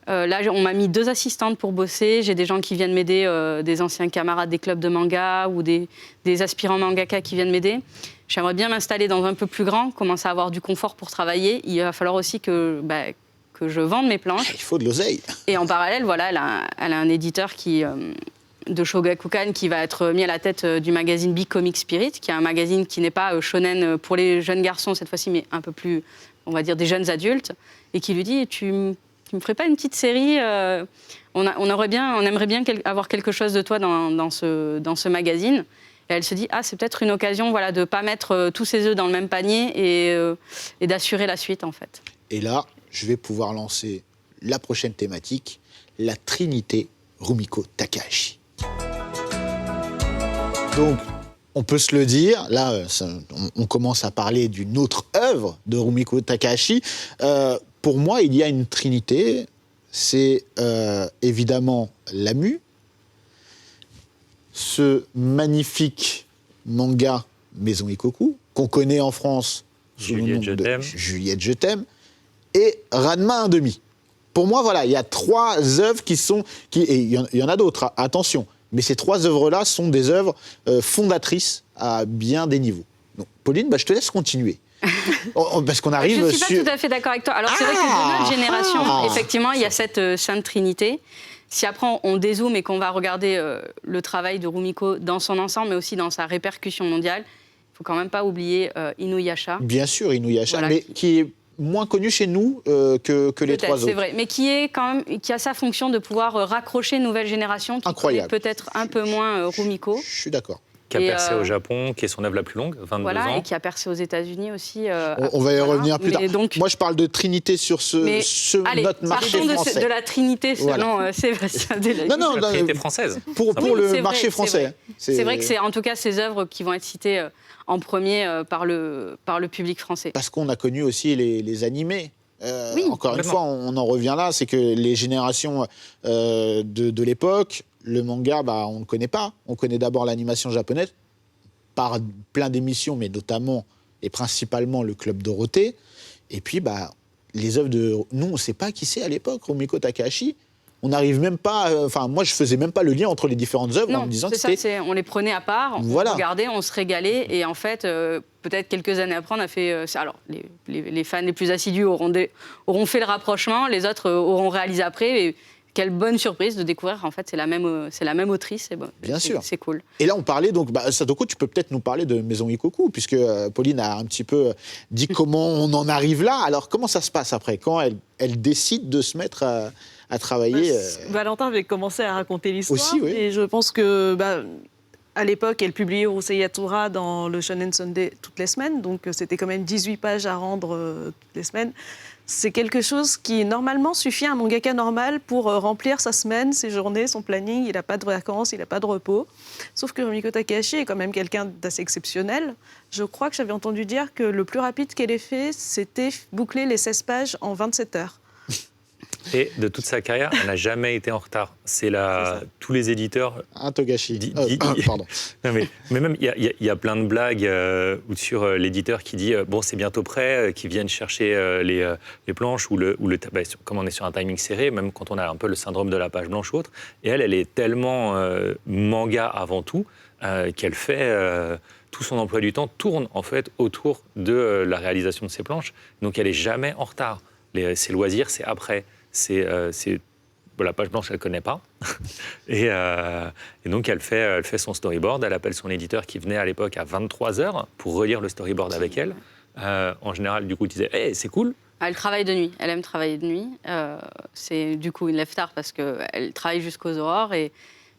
Là, on m'a mis 2 assistantes pour bosser. J'ai des gens qui viennent m'aider, des anciens camarades des clubs de manga ou des aspirants mangaka qui viennent m'aider. J'aimerais bien m'installer dans un peu plus grand, commencer à avoir du confort pour travailler. Il va falloir aussi que je vende mes planches. Il faut de l'oseille. Et en parallèle, elle a un éditeur qui Shogakukan qui va être mis à la tête du magazine Big Comic Spirit, qui est un magazine qui n'est pas shonen pour les jeunes garçons cette fois-ci, mais un peu plus, on va dire, des jeunes adultes, et qui lui dit tu me ferais pas une petite série on aimerait bien avoir quelque chose de toi dans ce magazine. Et elle se dit c'est peut-être une occasion de ne pas mettre tous ses œufs dans le même panier et d'assurer la suite en fait. Et là, je vais pouvoir lancer la prochaine thématique, la Trinité Rumiko Takahashi. Donc, on peut se le dire, là, on commence à parler d'une autre œuvre de Rumiko Takahashi. Pour moi, il y a une trinité, c'est évidemment Lamu, ce magnifique manga Maison Ikoku, qu'on connaît en France sous le nom de Juliette, je t'aime, et Ranma 1/2. Pour moi, voilà, il y a 3 œuvres et il y en a d'autres, attention, mais ces 3 œuvres-là sont des œuvres fondatrices à bien des niveaux. Donc, Pauline, je te laisse continuer. Parce qu'on arrive Je ne suis pas tout à fait d'accord avec toi. Alors, c'est vrai que de notre génération, effectivement, il y a cette Sainte Trinité. Si après, on dézoome et qu'on va regarder le travail de Rumiko dans son ensemble, mais aussi dans sa répercussion mondiale, il ne faut quand même pas oublier Inuyasha. Bien sûr, Inuyasha, voilà, mais qui est moins connu chez nous que les 3 autres. C'est vrai, mais qui a sa fonction de pouvoir raccrocher une nouvelle génération qui connaît peut-être un peu moins Rumiko. Je suis d'accord. Qui a percé au Japon, qui est son œuvre la plus longue, 22 ans. Et qui a percé aux États-Unis aussi. On va y revenir plus tard. Donc, moi, je parle de Trinité sur notre marché français. De la Trinité, voilà. Sébastien Delahaye. Non, la Trinité française. Pour le marché français. C'est vrai que c'est en tout cas ces œuvres qui vont être citées en premier par le public français. Parce qu'on a connu aussi les animés. Oui, encore une fois, on en revient là, c'est que les générations de l'époque, le manga, on ne connaît pas. On connaît d'abord l'animation japonaise, par plein d'émissions, mais notamment et principalement le Club Dorothée. Et puis, les œuvres de... Nous, on ne sait pas qui c'est à l'époque, Rumiko Takahashi. On n'arrive même pas... moi, je ne faisais même pas le lien entre les différentes œuvres en me disant que c'était... On les prenait à part, on regardait, on se régalait. Et en fait, peut-être quelques années après, on a fait... alors, les fans les plus assidus auront fait le rapprochement, les autres auront réalisé après. Et quelle bonne surprise de découvrir, en fait, c'est la même autrice. Et bien sûr. C'est cool. Et là, on parlait donc... Sadoko, tu peux peut-être nous parler de Maison Ikoku, puisque Pauline a un petit peu dit comment on en arrive là. Alors, comment ça se passe après, quand elle décide de se mettre à travailler Valentin avait commencé à raconter l'histoire. Aussi, oui. Et je pense que... à l'époque, elle publiait Urusei Yatsura dans le Shonen Sunday toutes les semaines, donc c'était quand même 18 pages à rendre toutes les semaines. C'est quelque chose qui, normalement, suffit à un mangaka normal pour remplir sa semaine, ses journées, son planning. Il n'a pas de vacances, il n'a pas de repos. Sauf que Rumiko Takahashi est quand même quelqu'un d'assez exceptionnel. Je crois que j'avais entendu dire que le plus rapide qu'elle ait fait, c'était boucler les 16 pages en 27 heures. Et de toute sa carrière, elle n'a jamais été en retard. C'est tous les éditeurs... Togashi. Pardon. Non, mais même, il y a plein de blagues sur l'éditeur qui dit « bon, c'est bientôt prêt », qui viennent chercher les planches, comme on est sur un timing serré, même quand on a un peu le syndrome de la page blanche ou autre. Et elle est tellement manga avant tout qu'elle fait... tout son emploi du temps tourne, en fait, autour de la réalisation de ses planches. Donc, elle n'est jamais en retard. Ses loisirs, c'est après. La page blanche, elle ne connaît pas. et donc, elle fait son storyboard. Elle appelle son éditeur qui venait à l'époque à 23h pour relire le storyboard avec elle. En général, du coup, il disait hey, « c'est cool ». Elle travaille de nuit. Elle aime travailler de nuit. C'est du coup une lève tard parce qu'elle travaille jusqu'aux aurores. Et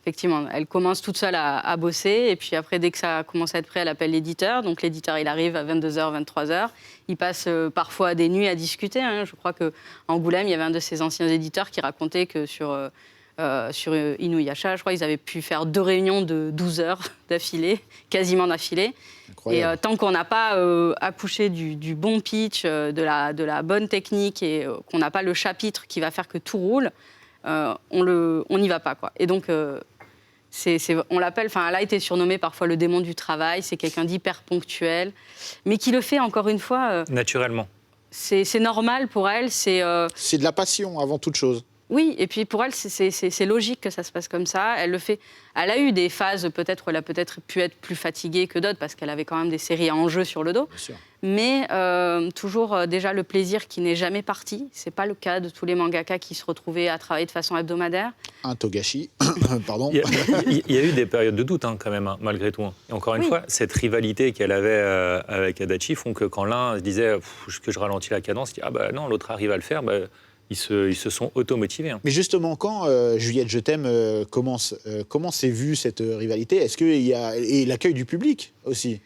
effectivement, elle commence toute seule à bosser. Et puis après, dès que ça commence à être prêt, elle appelle l'éditeur. Donc l'éditeur, il arrive à 22h, 23h. Il passe parfois des nuits à discuter. Je crois qu'à Angoulême, il y avait un de ses anciens éditeurs qui racontait que sur Inuyasha, je crois qu'ils avaient pu faire 2 réunions de 12 heures d'affilée, quasiment d'affilée. Incroyable. Et tant qu'on n'a pas accouché du bon pitch, de la bonne technique et qu'on n'a pas le chapitre qui va faire que tout roule, on n'y va pas, quoi. Et donc... on l'appelle, elle a été surnommée parfois le démon du travail, c'est quelqu'un d'hyper ponctuel, mais qui le fait encore une fois... naturellement. C'est normal pour elle, c'est... C'est de la passion avant toute chose. Oui, et puis pour elle, c'est logique que ça se passe comme ça. Elle le fait. Elle a eu des phases peut-être où elle a peut-être pu être plus fatiguée que d'autres parce qu'elle avait quand même des séries à enjeu sur le dos. Bien sûr. Mais toujours déjà le plaisir qui n'est jamais parti. C'est pas le cas de tous les mangaka qui se retrouvaient à travailler de façon hebdomadaire. Un Togashi, pardon. Il y a eu des périodes de doute quand même, malgré tout. Et encore une fois, cette rivalité qu'elle avait avec Adachi font que quand l'un se disait que je ralentis la cadence, il dit ah bah non, l'autre arrive à le faire. Ils se sont automotivés. Mais justement, quand Juliette Je t'aime commence, comment s'est vue cette rivalité? Est-ce qu'il y a et l'accueil du public aussi?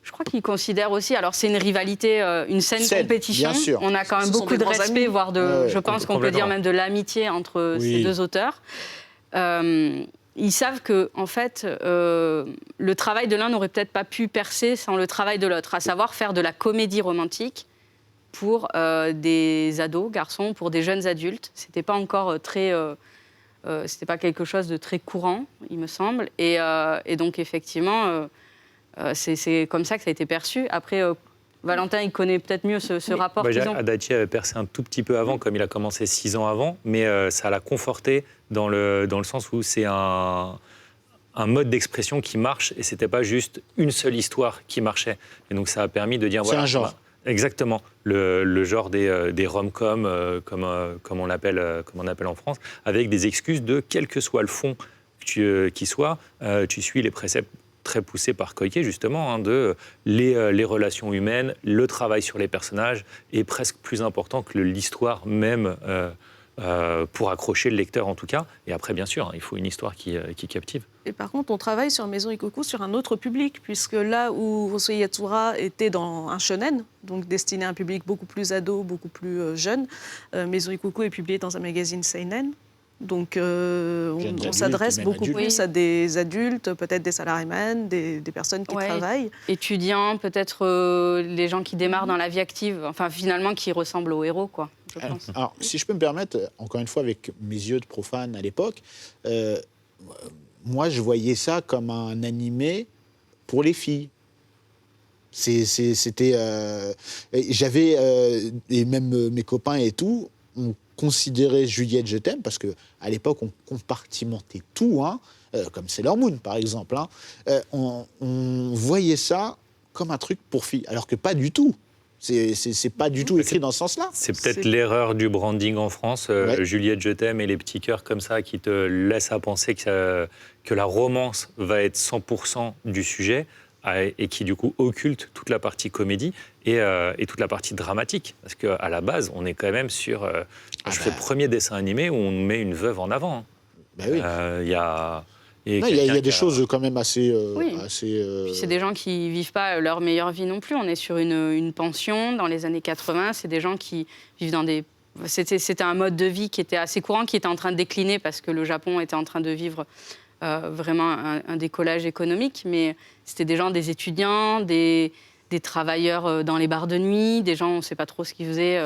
Je crois qu'ils considèrent aussi, alors c'est une rivalité, une saine compétition. Bien sûr. On a quand même Ce sont beaucoup des de grands respect, amis. voire je pense qu'on peut dire même de l'amitié entre ces deux auteurs. Ils savent que, en fait, le travail de l'un n'aurait peut-être pas pu percer sans le travail de l'autre, à savoir faire de la comédie romantique pour des ados, garçons, pour des jeunes adultes. C'était pas encore c'était pas quelque chose de très courant, il me semble. Et donc, effectivement, c'est comme ça que ça a été perçu. Après, Valentin, il connaît peut-être mieux ce rapport qu'ils ont. Adachi avait percé un tout petit peu avant, comme il a commencé 6 ans avant, mais ça l'a conforté dans le sens où c'est un mode d'expression qui marche et c'était pas juste une seule histoire qui marchait. Et donc ça a permis de dire... C'est un genre. Exactement, le genre des rom-coms, comme on l'appelle en France, avec des excuses de quel que soit le fond qui soit, tu suis les préceptes très poussés par Koike, justement, de les relations humaines, le travail sur les personnages est presque plus important que l'histoire même, pour accrocher le lecteur en tout cas. Et après, bien sûr, il faut une histoire qui captive. Et par contre, on travaille sur Maison Ikoku sur un autre public, puisque là où Rosei Yatsura était dans un shonen, donc destiné à un public beaucoup plus ado, beaucoup plus jeune, Maison Ikoku est publié dans un magazine seinen. Donc on s'adresse beaucoup plus à des adultes, peut-être des salariés, des personnes qui travaillent. Étudiants, peut-être les gens qui démarrent dans la vie active, enfin finalement qui ressemblent aux héros, quoi, je pense. Alors, si je peux me permettre, encore une fois, avec mes yeux de profane à l'époque, moi, je voyais ça comme un animé pour les filles. C'était... j'avais... et même mes copains et tout, on considérait Juliette Je t'aime, parce qu'à l'époque, on compartimentait tout, comme Sailor Moon, par exemple. On voyait ça comme un truc pour filles, alors que pas du tout. C'est pas du tout écrit dans ce sens-là. C'est peut-être l'erreur du branding en France, Juliette Je t'aime et les petits cœurs comme ça qui te laissent à penser que la romance va être 100% du sujet et qui du coup occulte toute la partie comédie et toute la partie dramatique. Parce qu'à la base, on est quand même sur... je fais le premier dessin animé où on met une veuve en avant. Bah oui. Il y a des choses quand même assez... Puis c'est des gens qui vivent pas leur meilleure vie non plus. On est sur une pension dans les années 80. C'est des gens qui vivent dans des... C'était un mode de vie qui était assez courant, qui était en train de décliner parce que le Japon était en train de vivre vraiment un décollage économique. Mais c'était des gens, des étudiants, des travailleurs dans les bars de nuit, des gens, on ne sait pas trop ce qu'ils faisaient.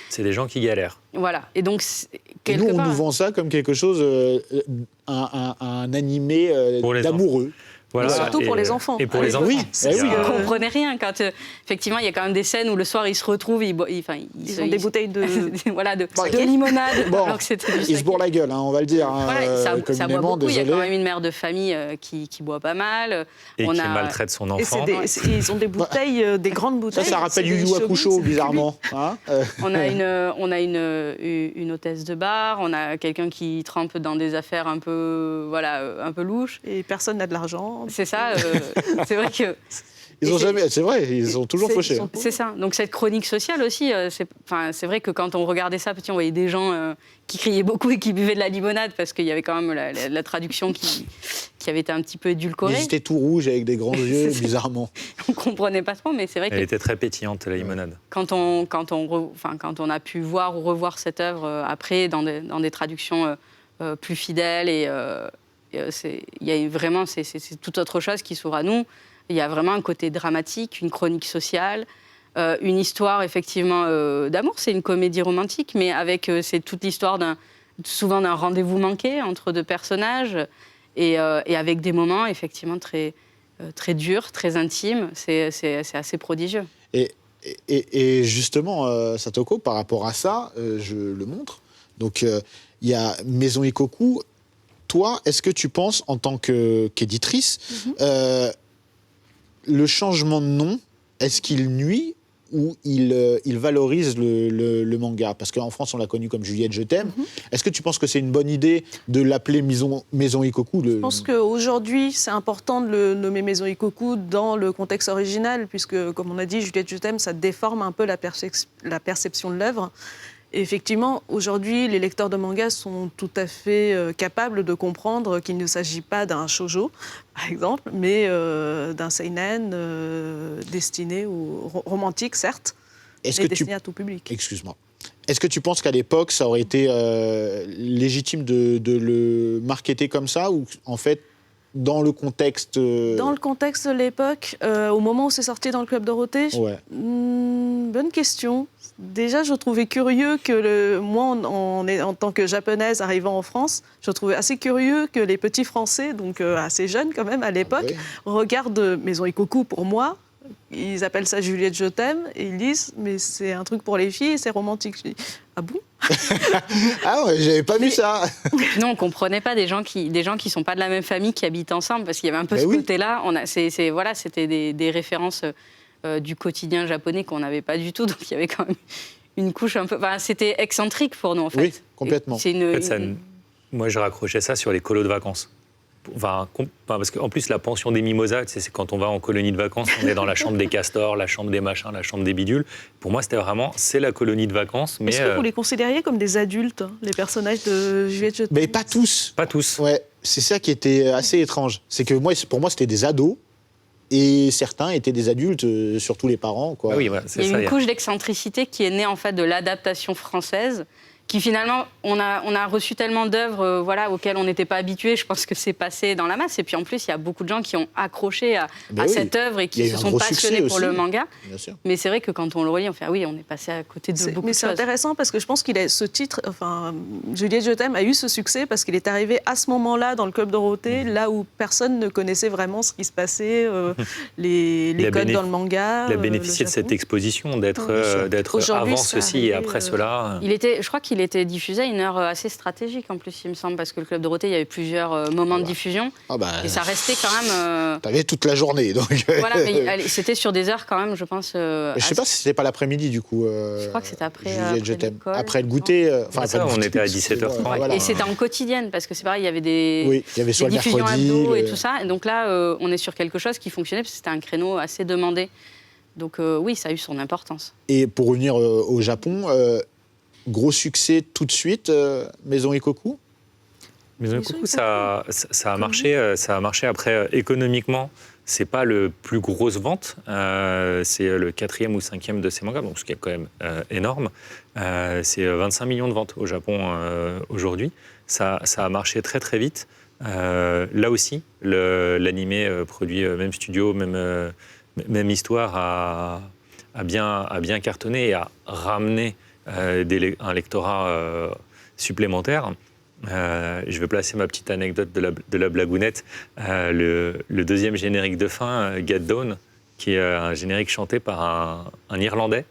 C'est des gens qui galèrent. Voilà. Et donc, et nous, on nous vend ça comme quelque chose, un animé d'amoureux. Voilà. Surtout pour les enfants. Et pour les enfants. Oui, vous ne comprenez rien. Quand, effectivement, il y a quand même des scènes où le soir, ils se retrouvent, ils ont des bouteilles de... de limonade. Bon, alors que ils se bourrent la gueule, on va le dire. Ça boit beaucoup. Il y a quand même une mère de famille qui boit pas mal. Et qui maltraite son enfant. Ils ont des bouteilles, des grandes bouteilles. Ça rappelle Yu Yu Hakusho, bizarrement. On a une hôtesse de bar, on a quelqu'un qui trempe dans des affaires un peu louches. Et personne n'a de l'argent. C'est ça, c'est vrai que... C'est vrai, ils ont toujours fauché. C'est ça. Donc cette chronique sociale aussi, c'est vrai que quand on regardait ça petit, on voyait des gens qui criaient beaucoup et qui buvaient de la limonade parce qu'il y avait quand même la traduction qui avait été un petit peu édulcorée. Ils étaient tout rouges avec des grands yeux, bizarrement. On ne comprenait pas trop, mais c'est vrai Elle était très pétillante, la limonade. Quand on a pu voir ou revoir cette œuvre après dans des traductions plus fidèles il y a vraiment, c'est toute autre chose qui s'ouvre à nous. Il y a vraiment un côté dramatique, une chronique sociale, une histoire effectivement d'amour. C'est une comédie romantique, mais c'est toute l'histoire souvent d'un rendez-vous manqué entre deux personnages et avec des moments effectivement très durs, très intimes. C'est assez prodigieux. Et justement, Satoko, par rapport à ça, je le montre. Donc, il y a Maison Ikoku. Toi, est-ce que tu penses, en tant qu'éditrice, le changement de nom, est-ce qu'il nuit ou il valorise le manga? Parce qu'en France, on l'a connu comme Juliette, je t'aime. Est-ce que tu penses que c'est une bonne idée de l'appeler Maison Ikoku? Je pense qu'aujourd'hui, c'est important de le nommer Maison Ikoku dans le contexte original, puisque, comme on a dit, Juliette, je t'aime, ça déforme un peu la perception de l'œuvre. Et effectivement, aujourd'hui, les lecteurs de manga sont tout à fait capables de comprendre qu'il ne s'agit pas d'un shoujo, par exemple, mais d'un seinen destiné ou romantique, certes, mais destiné à tout public. Excuse-moi. Est-ce que tu penses qu'à l'époque, ça aurait été légitime de le marketer comme ça, ou en fait, dans le contexte... Dans le contexte de l'époque, au moment où c'est sorti dans le Club Dorothée, bonne question. Déjà, je trouvais curieux que moi, en tant que japonaise arrivant en France, je trouvais assez curieux que les petits Français, donc assez jeunes quand même à l'époque, regardent Maison Ikoku pour moi. Ils appellent ça Juliette, je t'aime, et ils disent mais c'est un truc pour les filles et c'est romantique. Je dis ah bon? Ah ouais, j'avais pas vu ça. Non, on comprenait pas des gens qui sont pas de la même famille qui habitent ensemble, parce qu'il y avait un peu côté-là. C'était des références du quotidien japonais qu'on n'avait pas du tout, donc il y avait quand même une couche un peu... Enfin, c'était excentrique pour nous, en fait. Oui, complètement. Moi, je raccrochais ça sur les colos de vacances. Parce qu'en plus, la pension des mimosas, c'est quand on va en colonie de vacances, on est dans la chambre des castors, la chambre des machins, la chambre des bidules. Pour moi, c'était vraiment, c'est la colonie de vacances. Mais est-ce que vous les considériez comme des adultes, les personnages de Juliette, je t'aime? Mais pas tous. Pas tous. Ouais, c'est ça qui était assez étrange. C'est que pour moi, c'était des ados. Et certains étaient des adultes, surtout les parents. Quoi. Ah oui, il y a une couche d'excentricité qui est née en fait de l'adaptation française, qui finalement, on a reçu tellement d'œuvres auxquelles on n'était pas habitué. Je pense que c'est passé dans la masse. Et puis en plus, il y a beaucoup de gens qui ont accroché à cette œuvre et qui se sont passionnés pour le manga. Bien sûr. Mais c'est vrai que quand on le relit, on fait on est passé à côté de beaucoup de choses. Mais c'est intéressant parce que je pense qu'il a ce titre, Juliette, je t'aime, a eu ce succès parce qu'il est arrivé à ce moment-là dans le Club Dorothée, là où personne ne connaissait vraiment ce qui se passait, les codes dans le manga. Il a bénéficié de cette exposition, d'être avant ceci et après cela. Je crois qu'il était diffusé à une heure assez stratégique en plus, il me semble, parce que le Club Dorothée, il y avait plusieurs moments de diffusion. Et ça restait quand même... T'avais toute la journée, donc... Voilà, mais c'était sur des heures quand même, je pense... je sais pas si c'était pas l'après-midi, du coup. Je crois que c'était après Après le goûter... on était à 17h30. Voilà. Et c'était en quotidienne, parce que c'est pareil, il y avait des... Oui, il y avait soit le diffusions mercredi... hebdo et tout ça. Et donc là, on est sur quelque chose qui fonctionnait, parce que c'était un créneau assez demandé. Donc oui, ça a eu son importance. Et pour revenir au Japon... Gros succès tout de suite, Maison Ikoku? Maison Ikoku, ça a marché après économiquement. C'est pas le plus grosse vente, c'est le 4e ou 5e de ces mangas, donc ce qui est quand même énorme. C'est 25 millions de ventes au Japon aujourd'hui. Ça a marché très très vite. Là aussi, l'animé produit même studio, même histoire a bien cartonné et a ramené un lectorat supplémentaire. Je vais placer ma petite anecdote de la blagounette. Le deuxième générique de fin, Get Down, qui est un générique chanté par un Irlandais.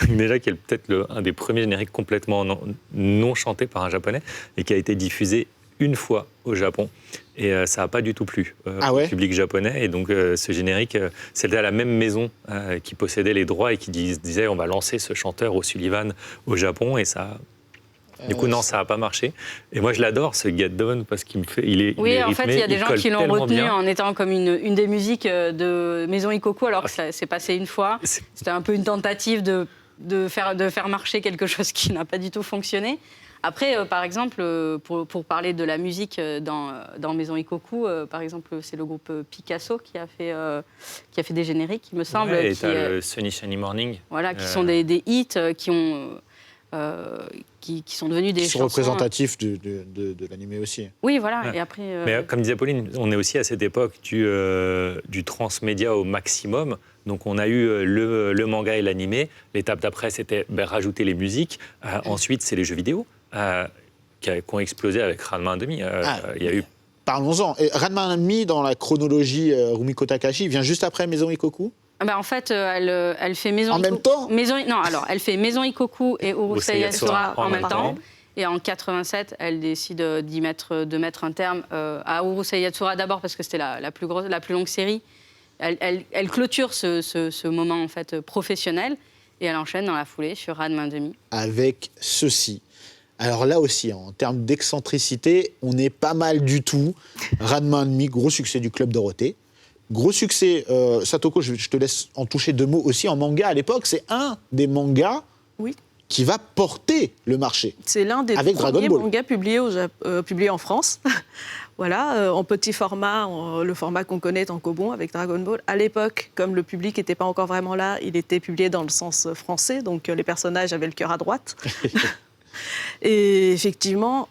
Donc déjà, qui est peut-être un des premiers génériques complètement non chantés par un Japonais et qui a été diffusé une fois au Japon. Et ça n'a pas du tout plu au public japonais. Et donc, ce générique, c'était à la même maison qui possédait les droits et qui disait on va lancer ce chanteur O'Sullivan au Japon. Et ça... Du coup, non, ça n'a pas marché. Et moi, je l'adore, ce Get Down, parce qu'il me fait... Il est en fait, il y a des gens qui l'ont retenu bien. en étant comme une des musiques de Maison Ikoku, alors que ça s'est passé une fois. C'était un peu une tentative de faire marcher quelque chose qui n'a pas du tout fonctionné. Après, par exemple, pour parler de la musique dans Maison Ikoku, par exemple, c'est le groupe Picasso qui a fait des génériques, il me semble. Ouais, et t'as le Sunny Sunny Morning. Voilà, qui sont des hits qui sont devenus des chansons... Qui sont représentatifs de l'animé aussi. Oui, voilà. Ouais. Et après, Mais comme disait Pauline, on est aussi à cette époque du transmédia au maximum. Donc on a eu le manga et l'animé. L'étape d'après, c'était rajouter les musiques. Ensuite, c'est les jeux vidéo. Qui ont explosé avec Ranma 1,5. Il y a eu... Parlons-en. Ranma 1,5, dans la chronologie Rumiko Takahashi, vient juste après Maison Ikoku? En fait, elle fait Maison En Ikoku... même temps? Elle fait Maison Ikoku et Urusei Yatsura en même temps. Et en 87, elle décide de mettre un terme à Urusei Yatsura, d'abord parce que c'était la plus longue série. Elle clôture ce moment en fait, professionnel et elle enchaîne dans la foulée sur Ranma 1/2. Avec ceci. Alors là aussi, en termes d'excentricité, on est pas mal du tout. Ranma 1/2, gros succès du Club Dorothée. Gros succès, Satoko, je te laisse en toucher 2 mots aussi. En manga à l'époque, c'est un des mangas qui va porter le marché. C'est l'un des avec premiers mangas publiés en France. Voilà, en petit format, le format qu'on connaît en Kobon avec Dragon Ball. À l'époque, comme le public n'était pas encore vraiment là, il était publié dans le sens français, donc les personnages avaient le cœur à droite. Et effectivement,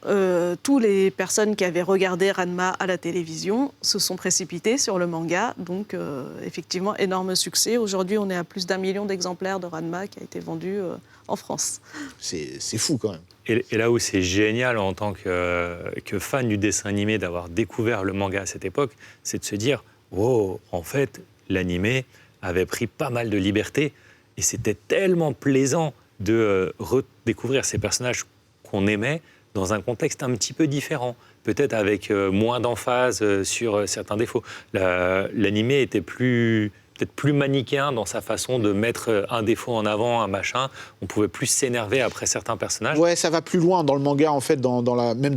toutes les personnes qui avaient regardé Ranma à la télévision se sont précipitées sur le manga. Donc, effectivement, énorme succès. Aujourd'hui, on est à plus d'1 million d'exemplaires de Ranma qui a été vendu en France. C'est fou quand même. Et là où c'est génial en tant que fan du dessin animé d'avoir découvert le manga à cette époque, c'est de se dire « Oh, en fait, l'animé avait pris pas mal de liberté et c'était tellement plaisant de redécouvrir ces personnages qu'on aimait dans un contexte un petit peu différent, peut-être avec moins d'emphase sur certains défauts. L'animé était peut-être plus manichéen dans sa façon de mettre un défaut en avant, un machin. On pouvait plus s'énerver après certains personnages. Ouais, ça va plus loin dans le manga, en fait, même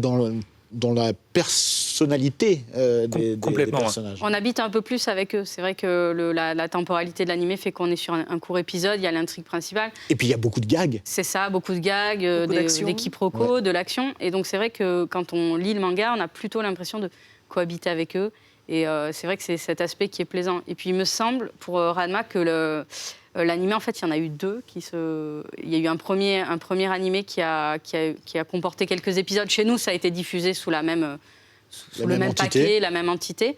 dans la personnalité des personnages. On habite un peu plus avec eux. C'est vrai que la temporalité de l'animé fait qu'on est sur un court épisode, il y a l'intrigue principale. Et puis il y a beaucoup de gags. C'est ça, beaucoup de gags, des quiproquos, ouais. de l'action. Et donc c'est vrai que quand on lit le manga, on a plutôt l'impression de cohabiter avec eux. Et c'est vrai que c'est cet aspect qui est plaisant. Et puis il me semble, pour Ranma, que l'animé, en fait, il y en a eu 2. Il y a eu un premier animé qui a comporté quelques épisodes. Chez nous, ça a été diffusé sous le même paquet, la même entité.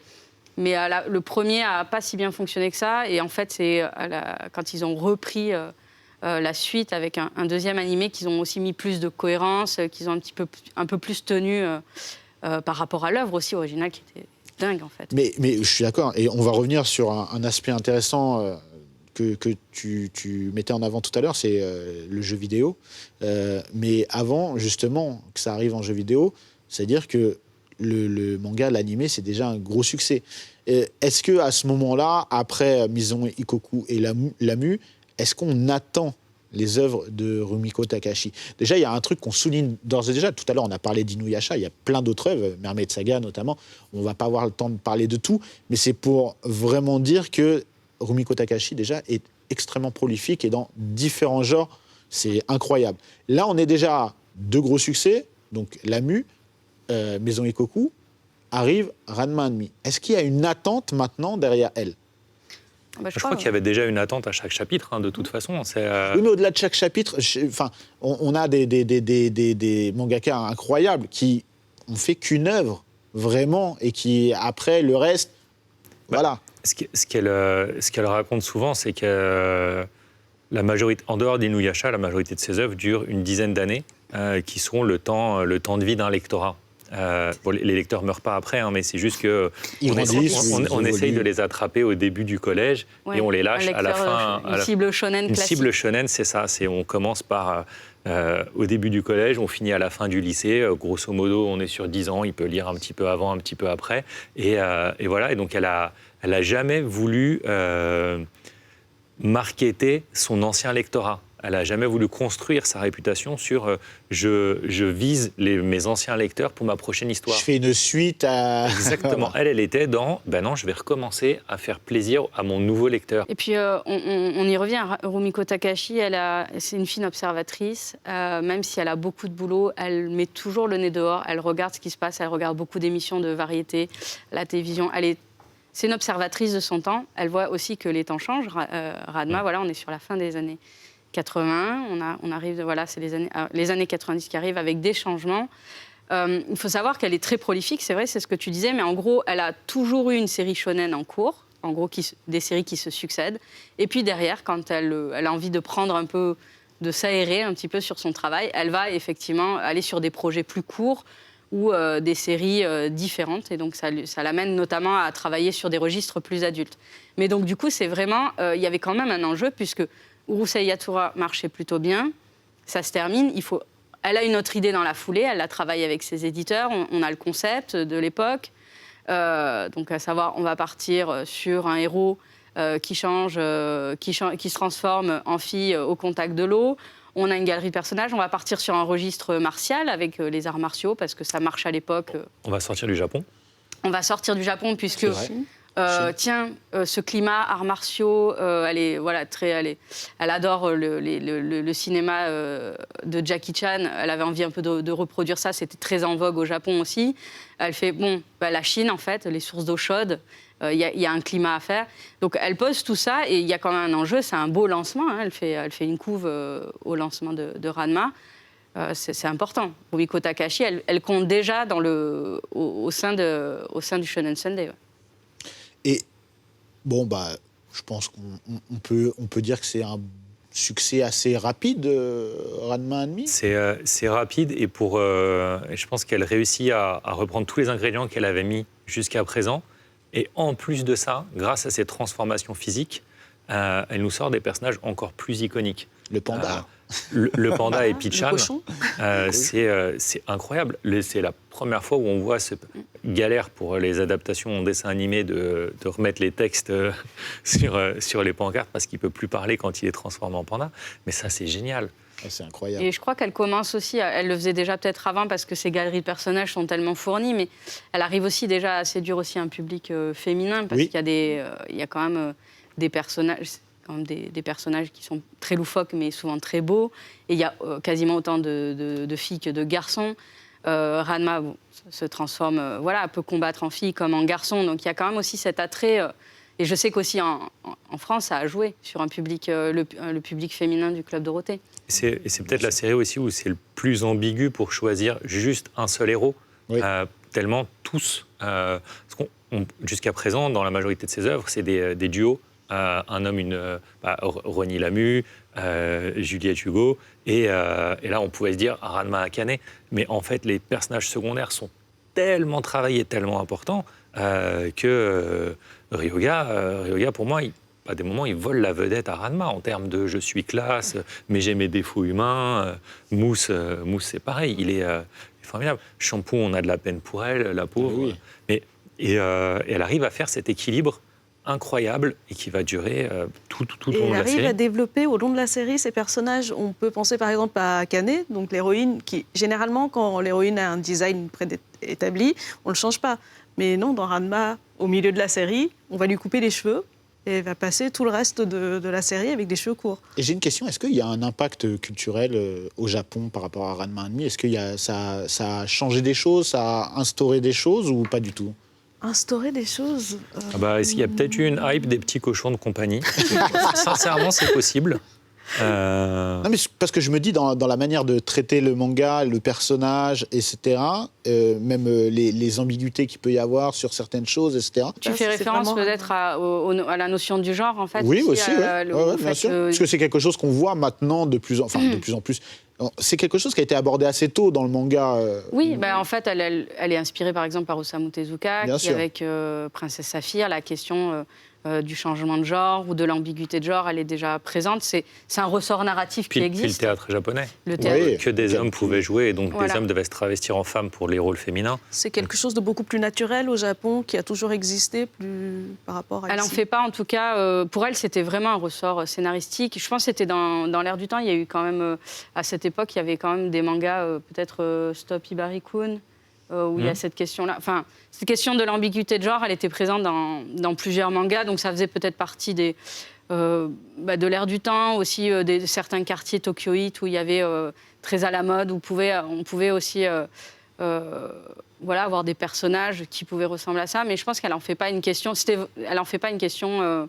Mais le premier n'a pas si bien fonctionné que ça. Et en fait, c'est quand ils ont repris la suite avec un deuxième animé qu'ils ont aussi mis plus de cohérence, qu'ils ont un peu plus tenu par rapport à l'œuvre aussi originale qui était dingue, en fait. Mais je suis d'accord. Et on va revenir sur un aspect intéressant que tu mettais en avant tout à l'heure, c'est le jeu vidéo. Mais avant, justement, que ça arrive en jeu vidéo, c'est-à-dire que le manga, l'animé, c'est déjà un gros succès. Est-ce qu'à ce moment-là, après Maison Ikoku et Lamu, est-ce qu'on attend les œuvres de Rumiko Takahashi? Déjà, il y a un truc qu'on souligne d'ores et déjà. Tout à l'heure, on a parlé d'Inuyasha. Il y a plein d'autres œuvres, Mermaid Saga notamment. On ne va pas avoir le temps de parler de tout, mais c'est pour vraiment dire que Rumiko Takahashi, déjà, est extrêmement prolifique et dans différents genres. C'est incroyable. Là, on est déjà à 2 gros succès. Donc, Lamu, Maison Ikoku, arrive Ranma 1/2. Est-ce qu'il y a une attente maintenant derrière elle? Je crois qu'il y avait déjà une attente à chaque chapitre, de toute façon. Oui, mais au-delà de chaque chapitre, on a des mangaka incroyables qui ont fait qu'une œuvre, vraiment, et qui, après, le reste, voilà. Ce qu'elle raconte souvent, c'est que la majorité, en dehors d'Inuyasha, la majorité de ses œuvres durent une dizaine d'années, qui sont le temps de vie d'un lectorat. Les lecteurs ne meurent pas après, mais c'est juste qu'on essaye de les attraper au début du collège et on les lâche à la fin. Une cible shonen classique. Une cible shonen, c'est ça. On commence par au début du collège, on finit à la fin du lycée. Grosso modo, on est sur 10 ans. Il peut lire un petit peu avant, un petit peu après. Et voilà. Et donc, elle a jamais voulu marketer son ancien lectorat. Elle n'a jamais voulu construire sa réputation sur je vise mes anciens lecteurs pour ma prochaine histoire. Je fais une suite à... Exactement. Elle était dans, non, je vais recommencer à faire plaisir à mon nouveau lecteur. Et puis, on y revient. Rumiko Takahashi, c'est une fine observatrice. Même si elle a beaucoup de boulot, elle met toujours le nez dehors. Elle regarde ce qui se passe. Elle regarde beaucoup d'émissions de variété, la télévision. C'est une observatrice de son temps. Elle voit aussi que les temps changent. Ranma, voilà, on est sur la fin des années 80, on arrive, voilà, c'est les années 90 qui arrivent avec des changements. Il faut savoir qu'elle est très prolifique, c'est vrai, c'est ce que tu disais, mais en gros, elle a toujours eu une série shonen en cours, en gros, des séries qui se succèdent. Et puis derrière, quand elle a envie de prendre un peu, de s'aérer un petit peu sur son travail, elle va effectivement aller sur des projets plus courts ou des séries différentes. Et donc, ça l'amène notamment à travailler sur des registres plus adultes. Mais donc, du coup, c'est vraiment... il y avait quand même un enjeu, puisque Urusei Yatsura marchait plutôt bien, ça se termine, il faut elle a une autre idée dans la foulée, elle la travaille avec ses éditeurs, on a le concept de l'époque. Donc, à savoir, on va partir sur un héros qui se transforme en fille au contact de l'eau. On a une galerie de personnages. On va partir sur un registre martial avec les arts martiaux parce que ça marche à l'époque. On va sortir du Japon. On va sortir du Japon puisque ce climat arts martiaux, elle adore le cinéma de Jackie Chan. Elle avait envie un peu de reproduire ça. C'était très en vogue au Japon aussi. Elle fait la Chine en fait, les sources d'eau chaude. Il y a un climat à faire. Donc elle pose tout ça et il y a quand même un enjeu. C'est un beau lancement. Hein. Elle fait une couve au lancement de Ranma. C'est important. Rumiko Takahashi, elle compte déjà au sein du Shonen Sunday. Ouais. Et je pense qu'on peut dire que c'est un succès assez rapide, Ranma &Me. C'est rapide et je pense qu'elle réussit à reprendre tous les ingrédients qu'elle avait mis jusqu'à présent. Et en plus de ça, grâce à ses transformations physiques, elle nous sort des personnages encore plus iconiques. Le panda. Le panda et Pichan, c'est incroyable. C'est la première fois où on voit cette galère pour les adaptations en dessin animé de remettre les textes sur les pancartes parce qu'il ne peut plus parler quand il est transformé en panda. Mais ça, c'est génial. C'est incroyable. Et je crois qu'elle commence aussi, elle le faisait déjà peut-être avant parce que ses galeries de personnages sont tellement fournies, mais elle arrive aussi déjà à séduire aussi un public féminin parce qu'il y a quand même des personnages... Des personnages qui sont très loufoques, mais souvent très beaux. Et il y a quasiment autant de filles que de garçons. Ranma se transforme, elle peut combattre en fille comme en garçon. Donc il y a quand même aussi cet attrait. Et je sais qu'aussi en France, ça a joué sur un public, le public féminin du Club Dorothée. C'est peut-être la série aussi où c'est le plus ambigu pour choisir juste un seul héros. Oui. Tellement tous. Jusqu'à présent, dans la majorité de ses œuvres, c'est des duos. Un homme, Ronnie Lamu, Juliette Hugo, et là on pouvait se dire Ranma Akane, mais en fait les personnages secondaires sont tellement travaillés, tellement importants que Ryoga, pour moi, à des moments, il vole la vedette à Ranma en termes de je suis classe, mais j'ai mes défauts humains. Mousse, c'est pareil, il est formidable. Shampoo, on a de la peine pour elle, la pauvre, oui. Et elle arrive à faire cet équilibre incroyable et qui va durer tout au long de la série. Elle arrive à développer au long de la série ces personnages. On peut penser par exemple à Akane, donc l'héroïne, qui généralement quand l'héroïne a un design préétabli, on ne le change pas. Mais non, dans Ranma, au milieu de la série, on va lui couper les cheveux et elle va passer tout le reste de la série avec des cheveux courts. Et j'ai une question, est-ce qu'il y a un impact culturel au Japon par rapport à Ranma &Me? Est-ce que ça a changé des choses, ça a instauré des choses ou pas du tout? Instaurer des choses. Est-ce qu'il y a peut-être eu une hype des petits cochons de compagnie? Sincèrement, c'est possible. Non, mais parce que je me dis, dans la manière de traiter le manga, le personnage, etc., même les ambiguïtés qu'il peut y avoir sur certaines choses, etc. Tu fais référence peut-être à la notion du genre, en fait. Oui, aussi, bien sûr. Parce que c'est quelque chose qu'on voit maintenant de plus en plus. C'est quelque chose qui a été abordé assez tôt dans le manga. Oui, en fait, elle est inspirée par exemple par Osamu Tezuka, avec Princesse Saphir, la question du changement de genre ou de l'ambiguïté de genre, elle est déjà présente. C'est un ressort narratif qui existe. Puis le théâtre japonais, Oui, que des hommes pouvaient jouer, et donc des hommes devaient se travestir en femmes pour les rôles féminins. C'est quelque chose de beaucoup plus naturel au Japon, qui a toujours existé par rapport à Elle n'en fait pas, en tout cas. Pour elle, c'était vraiment un ressort scénaristique. Je pense que c'était dans l'air du temps. Il y a eu quand même, à cette époque, il y avait quand même des mangas, peut-être Stop Ibarikun, où il y a cette question-là. Enfin, cette question de l'ambiguïté de genre, elle était présente dans plusieurs mangas, donc ça faisait peut-être partie de l'air du temps, aussi de certains quartiers tokyoïtes où il y avait très à la mode, où on pouvait aussi avoir des personnages qui pouvaient ressembler à ça, mais je pense qu'elle n'en fait pas une question. Elle n'en fait pas une question.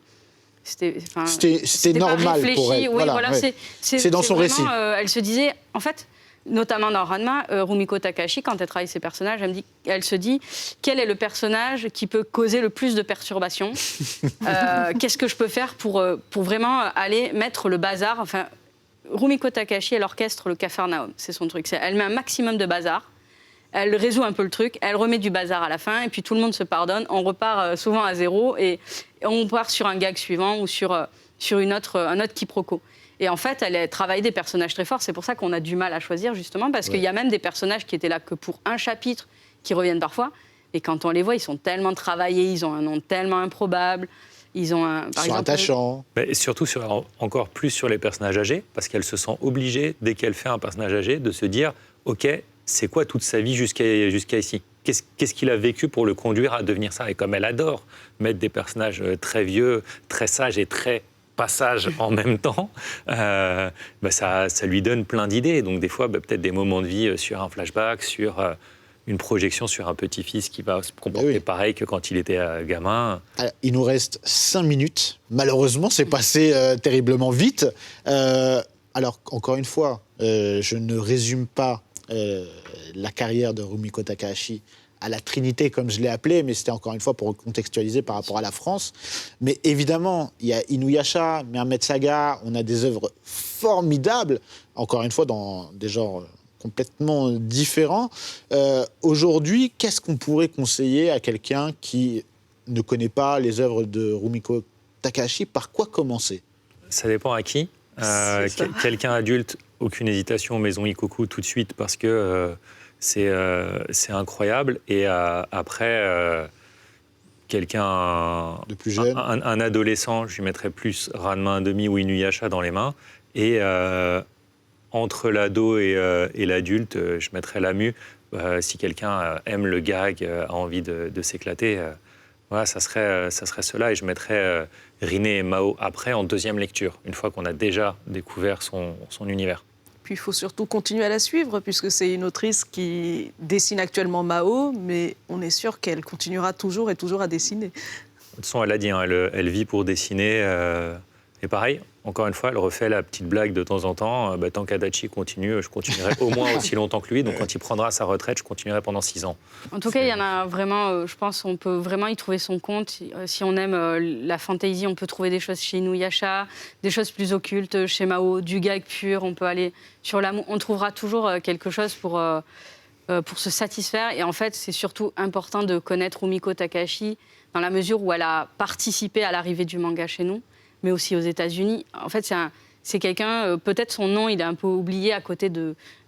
C'était normal pour elle. Oui, c'est dans son récit. Elle se disait, en fait, notamment dans Ranma, Rumiko Takahashi, quand elle travaille ses personnages, elle se dit quel est le personnage qui peut causer le plus de perturbations. Qu'est-ce que je peux faire pour vraiment aller mettre le bazar. Enfin, Rumiko Takahashi, elle orchestre le Capharnaüm, c'est son truc. Elle met un maximum de bazar. Elle résout un peu le truc, elle remet du bazar à la fin, et puis tout le monde se pardonne. On repart souvent à zéro, et on part sur un gag suivant ou sur un autre quiproquo. Et en fait, elle travaille des personnages très forts. C'est pour ça qu'on a du mal à choisir, justement, parce qu'il y a même des personnages qui étaient là que pour un chapitre, qui reviennent parfois. Et quand on les voit, ils sont tellement travaillés, ils ont un nom tellement improbable. Ils ont Ils sont attachants. Et surtout, encore plus sur les personnages âgés, parce qu'elle se sent obligée, dès qu'elle fait un personnage âgé, de se dire « Ok, c'est quoi toute sa vie jusqu'à ici ? Qu'est-ce qu'il a vécu pour le conduire à devenir ça ?» Et comme elle adore mettre des personnages très vieux, très sages et très passages en même temps, ça lui donne plein d'idées. Donc des fois, peut-être des moments de vie sur un flashback, sur une projection sur un petit-fils qui va se comporter pareil que quand il était gamin. Alors, il nous reste 5 minutes. Malheureusement, c'est passé terriblement vite. Alors, encore une fois, je ne résume pas la carrière de Rumiko Takahashi à la Trinité, comme je l'ai appelé, mais c'était encore une fois pour contextualiser par rapport à la France. Mais évidemment, il y a Inuyasha, Mermaid Saga, on a des œuvres formidables, encore une fois, dans des genres complètement différents. Aujourd'hui, qu'est-ce qu'on pourrait conseiller à quelqu'un qui ne connaît pas les œuvres de Rumiko Takahashi? Par quoi commencer? Ça dépend à qui. Quelqu'un adulte, aucune hésitation, Maison Ikoku tout de suite, parce que c'est incroyable. Et après, quelqu'un de plus jeune, un adolescent, je lui mettrais plus Ranma 1/2 ou Inuyasha dans les mains. Et entre l'ado et l'adulte, je mettrais Lamu. Si quelqu'un aime le gag, a envie de s'éclater, voilà, ça serait cela. Et je mettrais Rin et Mao après, en deuxième lecture, une fois qu'on a déjà découvert son univers. Puis il faut surtout continuer à la suivre, puisque c'est une autrice qui dessine actuellement Mao, mais on est sûr qu'elle continuera toujours et toujours à dessiner. De toute façon, elle a dit, hein, elle vit pour dessiner. Et pareil, encore une fois, elle refait la petite blague de temps en temps. Tant qu'Adachi continue, je continuerai au moins aussi longtemps que lui. Donc quand il prendra sa retraite, je continuerai pendant 6 ans. En tout cas, il y en a vraiment, je pense, on peut vraiment y trouver son compte. Si on aime la fantasy, on peut trouver des choses chez Inuyasha, des choses plus occultes chez Mao, du gag pur, on peut aller sur l'amour. On trouvera toujours quelque chose pour se satisfaire. Et en fait, c'est surtout important de connaître Rumiko Takahashi dans la mesure où elle a participé à l'arrivée du manga chez nous, mais aussi aux États-Unis. En fait, c'est quelqu'un, peut-être son nom, il est un peu oublié à côté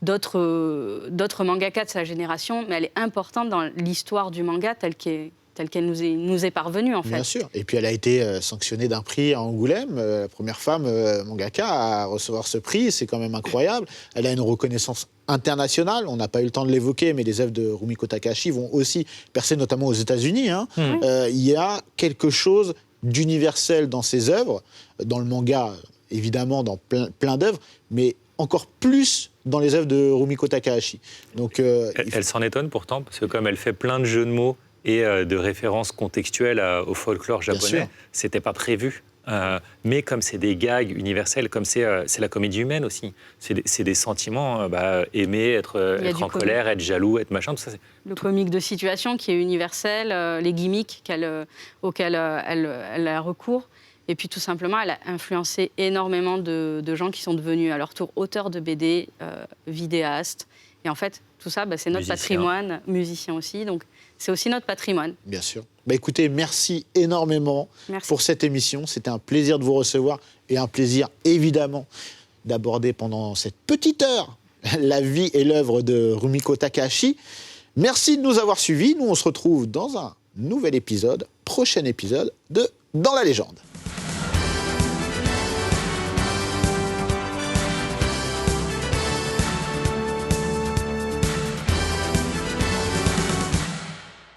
d'autres mangakas de sa génération, mais elle est importante dans l'histoire du manga telle qu'elle nous est parvenue, en fait. Bien sûr. Et puis, elle a été sanctionnée d'un prix à Angoulême, la première femme mangaka à recevoir ce prix. C'est quand même incroyable. Elle a une reconnaissance internationale. On n'a pas eu le temps de l'évoquer, mais les œuvres de Rumiko Takahashi vont aussi percer, notamment aux États-Unis. Il y a quelque chose d'universel dans ses œuvres, dans le manga, évidemment, dans plein d'œuvres, mais encore plus dans les œuvres de Rumiko Takahashi. Donc, elle s'en étonne pourtant, parce que comme elle fait plein de jeux de mots et de références contextuelles au folklore japonais, c'était pas prévu. Mais comme c'est des gags universels, comme c'est la comédie humaine aussi, c'est des sentiments, aimer, être en colère, être jaloux, être machin, tout ça. Le comique de situation qui est universel, les gimmicks auxquels elle a recours. Et puis tout simplement, elle a influencé énormément de gens qui sont devenus à leur tour auteurs de BD, vidéastes. Et en fait, tout ça, c'est notre patrimoine, musicien aussi. Donc c'est aussi notre patrimoine. Bien sûr. Écoutez, merci énormément pour cette émission. C'était un plaisir de vous recevoir et un plaisir, évidemment, d'aborder pendant cette petite heure la vie et l'œuvre de Rumiko Takahashi. Merci de nous avoir suivis. Nous, on se retrouve dans un nouvel épisode, prochain épisode de Dans la légende.